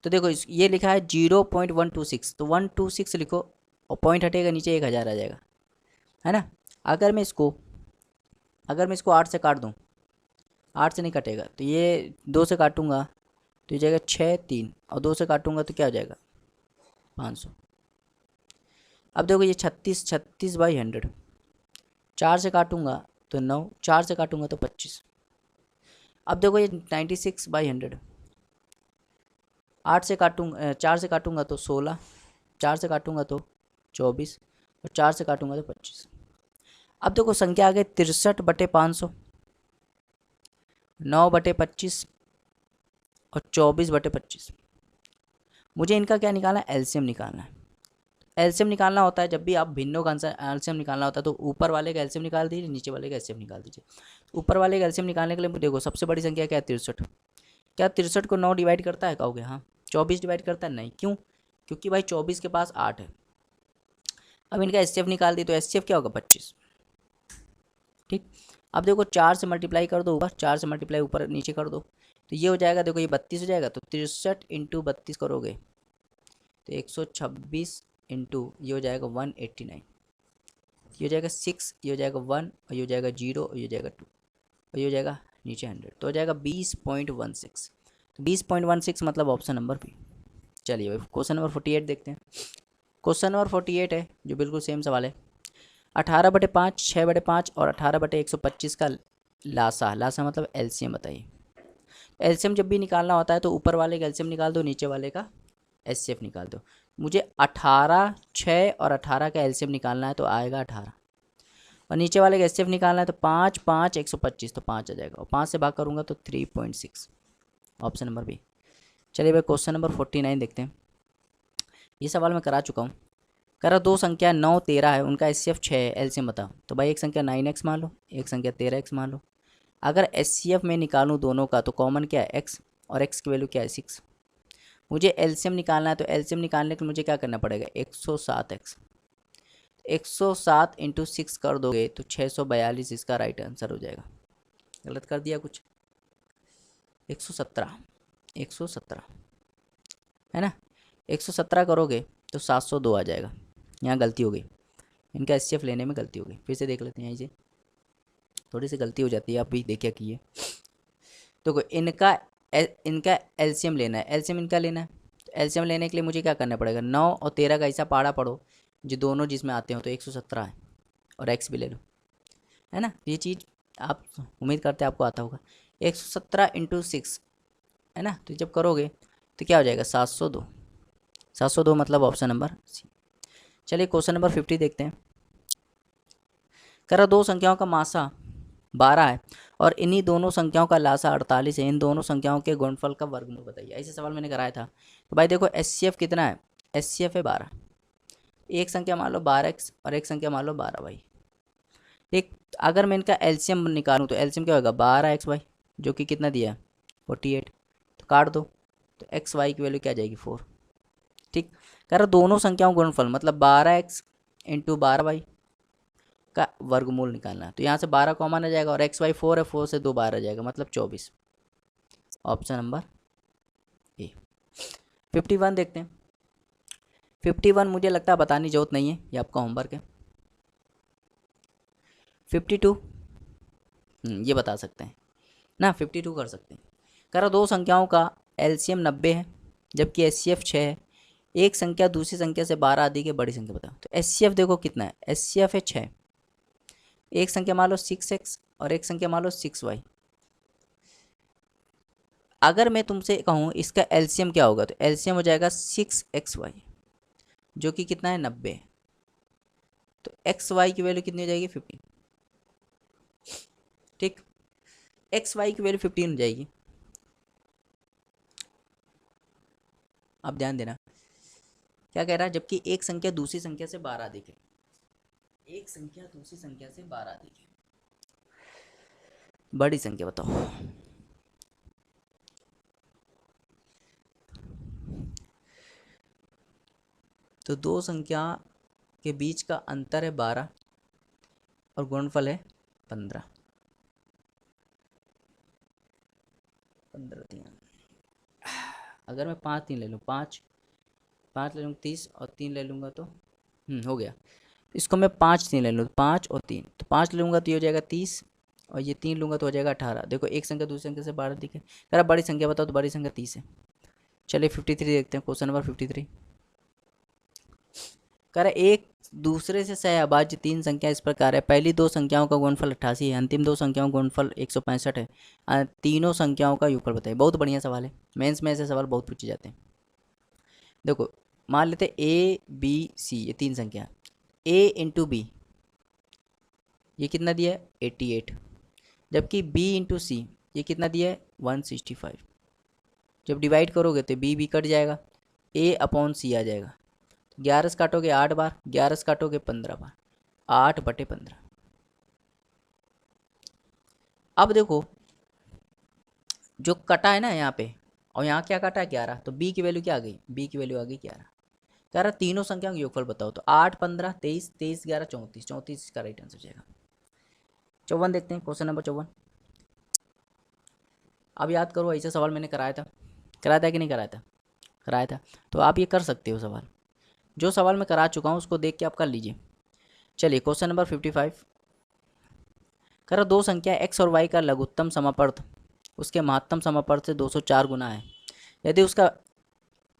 तो देखो ये लिखा है 0.126, तो 126 लिखो और पॉइंट हटेगा नीचे 1000 आ जाएगा, है ना। अगर मैं इसको 8 से काट दूँ, 8 से नहीं कटेगा, तो ये 2 से काटूंगा तो ये जाएगा 6 3, और 2 से काटूंगा तो क्या हो जाएगा 500। अब देखो ये 36 बाई 100, 4 से काटूंगा तो 9, 4 से काटूंगा तो 25। अब देखो ये 96 बाई 100, 8 से काटूंगा 4 से काटूंगा तो 16, 4 से काटूंगा तो 24, और 4 से काटूंगा तो 25। अब देखो संख्या आ गई 63/500, 9/25 और 24/25। मुझे इनका क्या निकालना है, एलसीएम निकालना है। एलसीएम निकालना होता है जब भी आप भिन्नों का आंसर एलसीएम निकालना होता है, तो ऊपर वाले का एलसीएम निकाल दीजिए, नीचे वाले का एलसीएम निकाल दीजिए। ऊपर वाले का एलसीएम निकालने के लिए देखो सबसे बड़ी संख्या क्या है 63। क्या 63 को 9 डिवाइड करता है, कहोगे हाँ। 24 डिवाइड करता है, नहीं। क्यों, क्योंकि भाई 24 के पास 8 है। अब इनका एचसीएफ निकाल दी तो एचसीएफ क्या होगा 25, ठीक। अब देखो 4 से मल्टीप्लाई कर दो ऊपर, 4 से मल्टीप्लाई ऊपर नीचे कर दो, तो ये हो जाएगा, देखो ये 32 हो जाएगा, तो 63 × 32 करोगे तो 126 इंटू ये हो जाएगा 189, ये हो जाएगा 6, ये हो जाएगा 1, और ये हो जाएगा 0, और ये हो जाएगा 2, और ये हो जाएगा नीचे 100, तो हो जाएगा 20.16। 20.16 मतलब ऑप्शन नंबर बी। चलिए भाई क्वेश्चन नंबर 48 देखते हैं। क्वेश्चन नंबर 48 है जो बिल्कुल सेम सवाल है। 18/5, 6/5 और 18/125 का लासा मतलब एलसीएम बताइए। एलसीएम जब भी निकालना होता है तो ऊपर वाले का एलसीएम निकाल दो, नीचे वाले का एचसीएफ निकाल दो। मुझे 18, 6 और 18 का एलसीएम निकालना है तो आएगा 18, और नीचे वाले का एचसीएफ निकालना है तो 5 5 125, तो 5 आ जाएगा, और 5 से भाग करूँगा तो 3.6, ऑप्शन नंबर बी। चलिए भाई क्वेश्चन नंबर 49 देखते हैं। ये सवाल मैं करा चुका हूँ। करा दो संख्या 9 13 है, उनका एचसीएफ 6 है, एलसीएम बताओ। तो भाई एक संख्या 9x मान लो, एक संख्या 13x मान लो। अगर एचसीएफ में निकालूँ दोनों का तो कॉमन क्या है x, और x की वैल्यू क्या है 6। मुझे एलसीएम निकालना है, तो एलसीएम निकालने के लिए मुझे क्या करना पड़ेगा 107x, 107 × 6 कर दोगे तो 642 इसका राइट आंसर हो जाएगा। गलत कर दिया कुछ, 117 है ना, 117 करोगे तो 702 आ जाएगा। यहाँ गलती हो गई, इनका एचसीएफ लेने में गलती हो गई। फिर से देख लेते हैं, यहीं से थोड़ी सी गलती हो जाती है, आप भी देखिए कीजिए। तो इनका एलसीएम लेना है, एलसीएम इनका लेना है, तो एलसीएम लेने के लिए मुझे क्या करना पड़ेगा 9 और 13 का ऐसा पाड़ा पढ़ो जो दोनों जिसमें आते हो, तो 117 है, और एक्स भी ले लो है ना। ये चीज़ आप उम्मीद करते हैं आपको आता होगा। 117 इंटू 6 है ना, तो जब करोगे तो क्या हो जाएगा 702। 702 मतलब ऑप्शन नंबर सी। चलिए क्वेश्चन नंबर 50 देखते हैं। कह रहा दो संख्याओं का मासा 12 है और इन्हीं दोनों संख्याओं का लासा 48 है, इन दोनों संख्याओं के गुणनफल का वर्गमूल बताइए। ऐसे सवाल मैंने कराया था। तो भाई देखो HCF कितना है, HCF है 12। एक संख्या मान लो 12x और एक संख्या मान लो 12y। एक अगर मैं इनका एलसीएम निकालूं तो एलसीएम क्या होगा 12x वाई, जो कि कितना दिया है 48। तो काट दो तो एक्स वाई की वैल्यू क्या आ जाएगी 4। ठीक। कह रहा दोनों संख्याओं का गुणनफल मतलब 12x इंटू 12y का वर्गमूल निकालना है। तो यहाँ से 12 कॉमन आ जाएगा और एक्स वाई 4 है, 4 से 2 12 आ जाएगा मतलब 24। Option number A. 51 देखते हैं। 51 मुझे लगता है बताने की जरूरत नहीं है, ये आपका होमवर्क है। 52 ये बता सकते हैं ना, 52 कर सकते हैं। कह रहा दो संख्याओं का एलसीएम 90 है जबकि एचसीएफ 6 है। एक संख्या दूसरी संख्या से 12 आदि के बड़ी संख्या बताओ। तो एचसीएफ देखो कितना है, एचसीएफ है 6। एक संख्या मान लो 6x और एक संख्या मान लो 6y। अगर मैं तुमसे कहूँ इसका एलसीएम क्या होगा, तो एलसीएम हो जाएगा 6xy जो कि कितना है 90। तो xy की वैल्यू कितनी हो जाएगी 15। ठीक, xy की वैल्यू 15 हो जाएगी। अब ध्यान देना क्या कह रहा है, जबकि एक संख्या दूसरी संख्या से 12 अधिक है। एक संख्या दूसरी संख्या से 12 अधिक है, बड़ी संख्या बताओ। तो दो संख्या के बीच का अंतर है 12 और गुणनफल है 15। 15 3, अगर मैं 5 3 ले लूँ, 5 5 ले लूँगा 30 और 3 ले लूँगा तो हो गया। इसको मैं 5 3 ले लूँ, 5 और 3, तो 5 ले लूँगा तो ये हो जाएगा 30 और ये 3 लूँगा तो हो जाएगा 18। देखो एक संख्या दूसरी संख्या से 12 दिखे। अगर बड़ी संख्या बताओ तो बड़ी संख्या 30 है। चलिए 53 देखते हैं, क्वेश्चन नंबर 53। कह रहा एक दूसरे से सहअभाज्य तीन संख्या इस प्रकार है। पहली दो संख्याओं का गुणनफल 88 है, अंतिम दो संख्याओं का गुणनफल 165 है। तीनों संख्याओं का योगफल बताइए। बहुत बढ़िया सवाल है, मेंस में ऐसे सवाल बहुत पूछे जाते हैं। देखो मान लेते ए बी सी, ये तीन संख्या, ए इंटू बी ये कितना दिया है 88, जबकि बी इंटू सी ये कितना दिया है 165। जब डिवाइड करोगे तो बी बी कट जाएगा, ए अपॉन सी आ जाएगा। 11 से काटोगे 8 बार, 11 से काटोगे 15 बार, 8/15। अब देखो जो कटा है ना यहाँ पे, और यहाँ क्या कटा है 11, तो बी की वैल्यू क्या आ गई, बी की वैल्यू आ गई 11। कह रहा तीनों संख्याओं का योगफल बताओ। तो 8 15 23, 23 11 34, 34 इसका राइट आंसर जाएगा। 54 देखते हैं, क्वेश्चन नंबर 54। अब याद करो ऐसा सवाल मैंने कराया था कि नहीं कराया था, कराया था। तो आप ये कर सकते हो सवाल, जो सवाल मैं करा चुका हूँ उसको देख के आप कर लीजिए। चलिए क्वेश्चन नंबर 55। कह रहा दो संख्या x और y का लघुत्तम समापर्थ उसके महत्तम समापर्थ से 204 गुना है। यदि उसका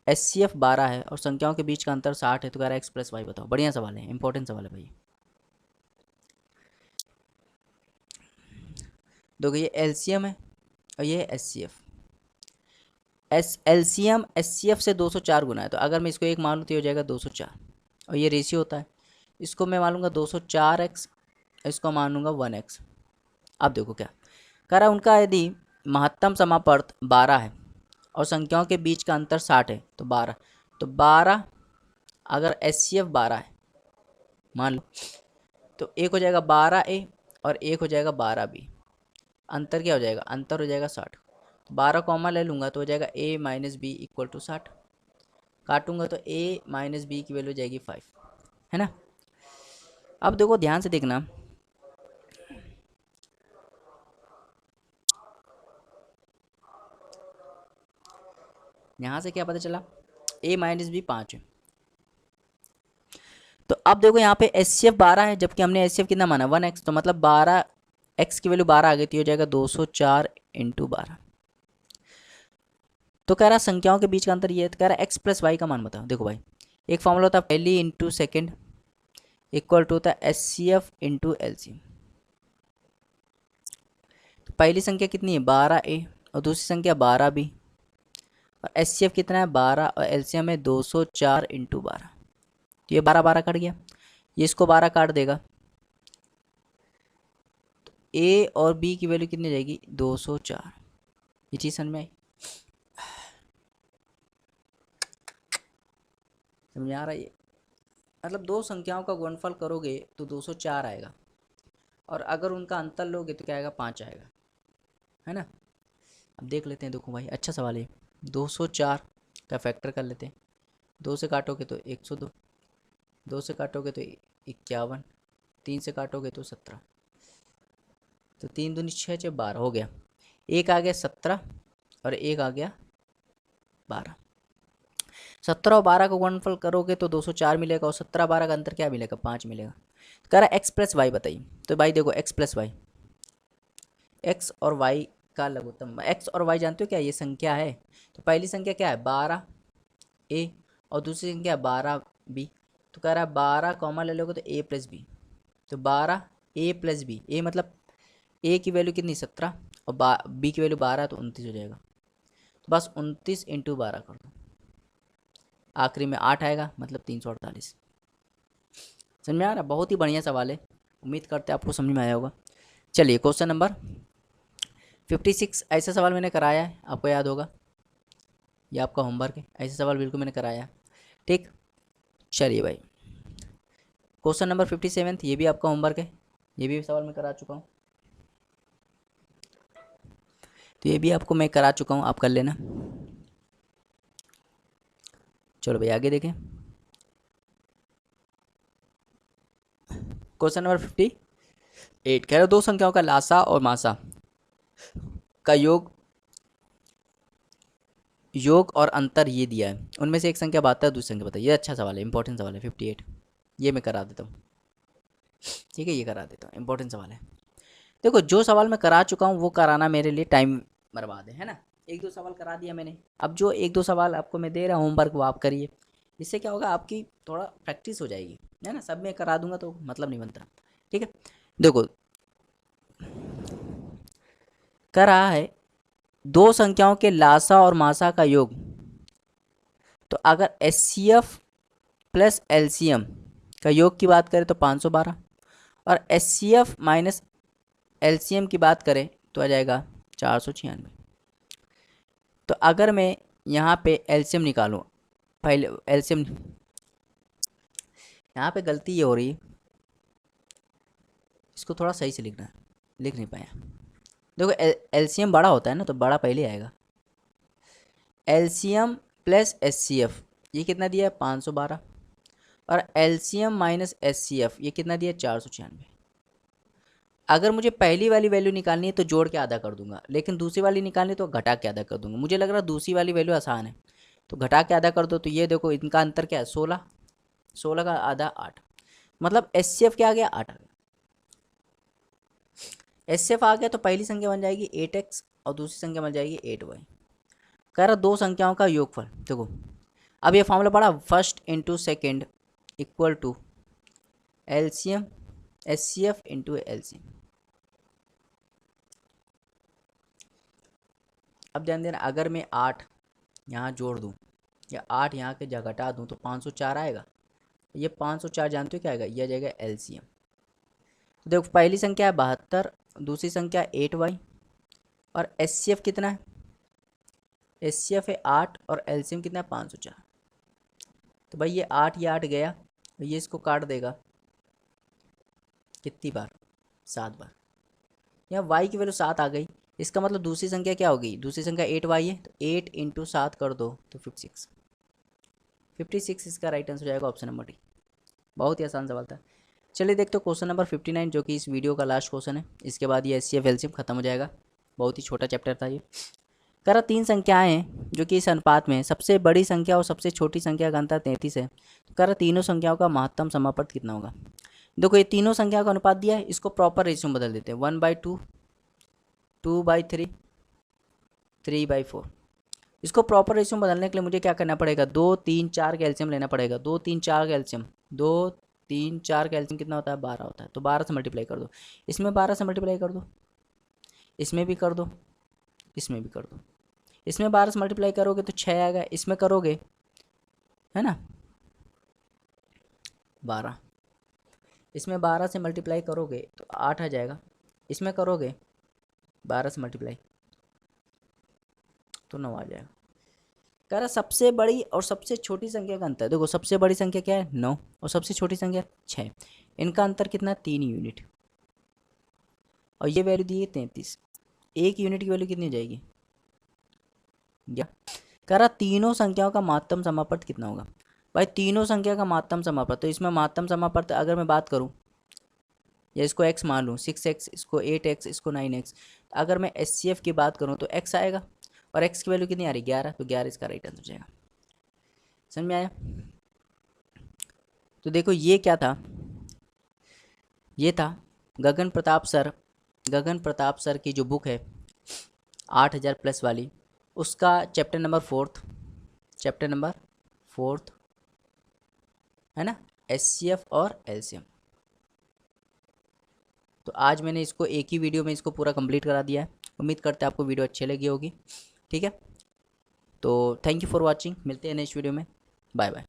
HCF 12 है और संख्याओं के बीच का अंतर 60 है, तो कह रहा है x प्लस वाई बताओ। बढ़िया सवाल है, इंपॉर्टेंट सवाल है भाई। देखो ये LCM है और ये है HCF। LCM HCF से 204 गुना है, तो अगर मैं इसको एक मान लूँ तो ये हो जाएगा 204 और ये रेशियो होता है। इसको मैं मान लूँगा 204x, इसको मान लूँगा 1x। अब देखो क्या कह रहा है, उनका यदि महत्तम समापर्थ 12 है और संख्याओं के बीच का अंतर 60 है तो 12, तो 12 अगर HCF 12 है मान लो, तो एक हो जाएगा 12A और एक हो जाएगा 12B। अंतर क्या हो जाएगा, अंतर हो जाएगा 60। 12 कॉमन ले लूँगा तो हो जाएगा A minus B equal to 60। काटूंगा तो A माइनस बी की वैल्यू हो जाएगी 5, है ना। अब देखो ध्यान से देखना, यहाँ से क्या पता चला A माइनस बी 5 है। तो अब देखो यहाँ पे HCF 12 है जबकि हमने HCF कितना माना 1x, तो मतलब 12 x की वैल्यू 12 आ गई थी, हो जाएगा 204 इंटू 12। तो कह रहा संख्याओं के बीच का अंतर ये है, तो कह रहा x प्लस वाई का मान बताओ। देखो भाई एक फॉर्मूला होता है पहली इंटू सेकेंड इक्वल टू होता है HCF इंटू LCM। पहली संख्या कितनी है 12A और दूसरी संख्या 12B और HCF कितना है 12 और LCM है 204 इंटू 12। तो ये 12 12 कट गया, ये इसको 12 काट देगा, तो A और B की वैल्यू कितनी जाएगी 204। ये चीज़ समझ में आई? समझ आ रहा है? ये मतलब दो संख्याओं का गुणनफल करोगे तो 204 आएगा और अगर उनका अंतर लोगे तो क्या आएगा 5 आएगा, है ना। अब देख लेते हैं, देखो भाई अच्छा सवाल है। 204 का फैक्टर कर लेते हैं। 2 से काटोगे तो 102, 2 से काटोगे तो 51, 3 से काटोगे तो 17, तो 3 दूनी 6 6 12 हो गया। एक आ गया 17 और एक आ गया 12। 17 और 12 का गुणनफल करोगे तो 204 मिलेगा और 17 12 का अंतर क्या मिलेगा 5 मिलेगा। कह रहा एक्स प्लस वाई बताइए। तो भाई देखो एक्स प्लस वाई, एक्स और वाई का लघुत्तम, एक्स और वाई जानते हो क्या ये संख्या है। तो पहली संख्या क्या है 12A और दूसरी संख्या 12B। तो कह रहा है 12 कॉमा ले लोगे तो A प्लस बी, तो 12A प्लस बी। ए मतलब A की वैल्यू कितनी 17 और B की वैल्यू 12 तो 29 हो जाएगा। तो बस 29 इंटू 12 कर दो, आखिरी में 8 आएगा, मतलब 348। समझ में आ रहा? बहुत ही बढ़िया सवाल है, उम्मीद करते हैं आपको समझ में आया होगा। चलिए क्वेश्चन नंबर 56, ऐसा सवाल मैंने कराया है, आपको याद होगा, ये आपका होमवर्क है, ऐसे सवाल बिल्कुल मैंने कराया है, ठीक। चलिए भाई क्वेश्चन नंबर 57, ये भी आपका होमवर्क है, ये भी सवाल मैं करा चुका हूँ, तो ये भी आपको मैं करा चुका हूँ, आप कर लेना। चलो भाई आगे देखें। क्वेश्चन नंबर 58 कह रहे दो संख्याओं का लासा और मासा का योग और अंतर ये दिया है, उनमें से एक संख्या 72 दूसरी संख्या बताइए। ये अच्छा सवाल है, इंपॉर्टेंट सवाल है 58, ये मैं करा देता हूँ, ठीक है, ये करा देता हूँ, इंपॉर्टेंट सवाल है। देखो जो सवाल मैं करा चुका हूँ वो कराना मेरे लिए टाइम बर्बाद है ना। एक दो सवाल करा दिया मैंने, अब जो एक दो सवाल आपको मैं दे रहा हूँ होमवर्क वो आप करिए, इससे क्या होगा आपकी थोड़ा प्रैक्टिस हो जाएगी, है ना। सब मैं करा दूंगा तो मतलब नहीं बनता, ठीक है। देखो कर रहा है दो संख्याओं के लासा और मासा का योग, तो अगर HCF प्लस LCM का योग की बात करें तो 512 और HCF माइनस LCM की बात करें तो आ जाएगा 496। तो अगर मैं यहाँ पे LCM निकालूँ, पहले LCM, यहाँ पे गलती ये हो रही है, इसको थोड़ा सही से लिखना है, लिख नहीं पाया। देखो LCM बड़ा होता है ना, तो बड़ा पहले आएगा। LCM प्लस HCF ये कितना दिया है 512 और LCM माइनस HCF ये कितना दिया है 496। अगर मुझे पहली वाली वैल्यू निकालनी है तो जोड़ के आधा कर दूंगा, लेकिन दूसरी वाली निकालनी है तो घटा के आधा कर दूंगा। मुझे लग रहा है दूसरी वाली वैल्यू आसान है, तो घटा के आधा कर दो। तो ये देखो इनका अंतर क्या है 16, 16 का आधा 8, मतलब HCF क्या आ गया 8 आ गया। HCF आ गया तो पहली संख्या बन जाएगी 8x और दूसरी संख्या बन जाएगी 8y। कह रहा दो संख्याओं का योगफल, देखो अब ये फॉर्मूला पढ़ा, first into second equal to LCM HCF into LCM। अब ध्यान देना, अगर मैं 8 यहाँ जोड़ दूँ या 8 यहाँ के जगह घटा दूँ तो 504 आएगा। ये 504 जानते हो क्या आएगा, ये आ जाएगा LCM। तो देखो पहली संख्या है 72, दूसरी संख्या 8y और HCF कितना है, HCF है 8 और LCM कितना है 504। तो भाई ये 8 गया, ये इसको काट देगा कितनी बार 7 बार। यहाँ y की वैल्यू 7 आ गई, इसका मतलब दूसरी संख्या क्या होगी, दूसरी संख्या 8y है, तो 8 इंटू 7 कर दो तो 56। 56 इसका राइट आंसर हो जाएगा ऑप्शन नंबर डी। बहुत ही आसान सवाल था। चलिए देखते हो क्वेश्चन नंबर 59 जो कि इस वीडियो का लास्ट क्वेश्चन है, इसके बाद ये HCF LCM खत्म हो जाएगा। बहुत ही छोटा चैप्टर था ये। कह रहा 3 संख्याएं हैं जो कि इस अनुपात में सबसे बड़ी संख्या और सबसे छोटी संख्या का अंतर 33 है, तो कह रहा तीनों संख्याओं का महत्तम समापत कितना होगा। देखो ये तीनों संख्या का अनुपात दिया है, इसको प्रॉपर रेशियो में बदल देते हैं 1/2, 2/3, 3/4। इसको प्रॉपर रेशियो में बदलने के लिए मुझे क्या करना पड़ेगा, 2 3 4 का एलसीएम लेना पड़ेगा। 2 3 4 का एलसीएम, 2 3 4 का एलसीएम कितना होता है 12 होता है, तो 12 से मल्टीप्लाई कर दो, इसमें 12 से मल्टीप्लाई कर दो, इसमें भी कर दो, इसमें भी कर दो। इसमें 12 से मल्टीप्लाई करोगे तो 6 आएगा, इसमें करोगे है ना 12, इसमें 12 से मल्टीप्लाई करोगे तो 8 आ जाएगा, इसमें करोगे 12 से मल्टीप्लाई तो 9 आ जाएगा। कह रहा सबसे बड़ी और सबसे छोटी संख्या का अंतर, देखो सबसे बड़ी संख्या क्या है 9 और सबसे छोटी संख्या 6, इनका अंतर कितना है 3 यूनिट, और ये वैल्यू दी है 33, 1 यूनिट की वैल्यू कितनी हो जाएगी क्या। कह रहा तीनों संख्याओं का महत्तम समापर्त कितना होगा। भाई तीनों संख्या का महत्तम समापर्त, तो इसमें महत्तम समापर्त अगर मैं बात करूं या इसको x मान लूँ 6x, इसको 8x, इसको 9x, अगर मैं HCF की बात करूँ तो x आएगा, और x की वैल्यू कितनी आ रही 11, तो 11 इसका राइट आंसर हो जाएगा। समझ में आया। तो देखो ये क्या था, ये था गगन प्रताप सर की जो बुक है 8000 प्लस वाली, उसका चैप्टर नंबर 4 है ना, HCF और LCM। तो आज मैंने इसको एक ही वीडियो में इसको पूरा कंप्लीट करा दिया है। उम्मीद करते हैं आपको वीडियो अच्छी लगी होगी। ठीक है, तो थैंक यू फॉर वॉचिंग, मिलते हैं नेक्स्ट वीडियो में, बाय बाय।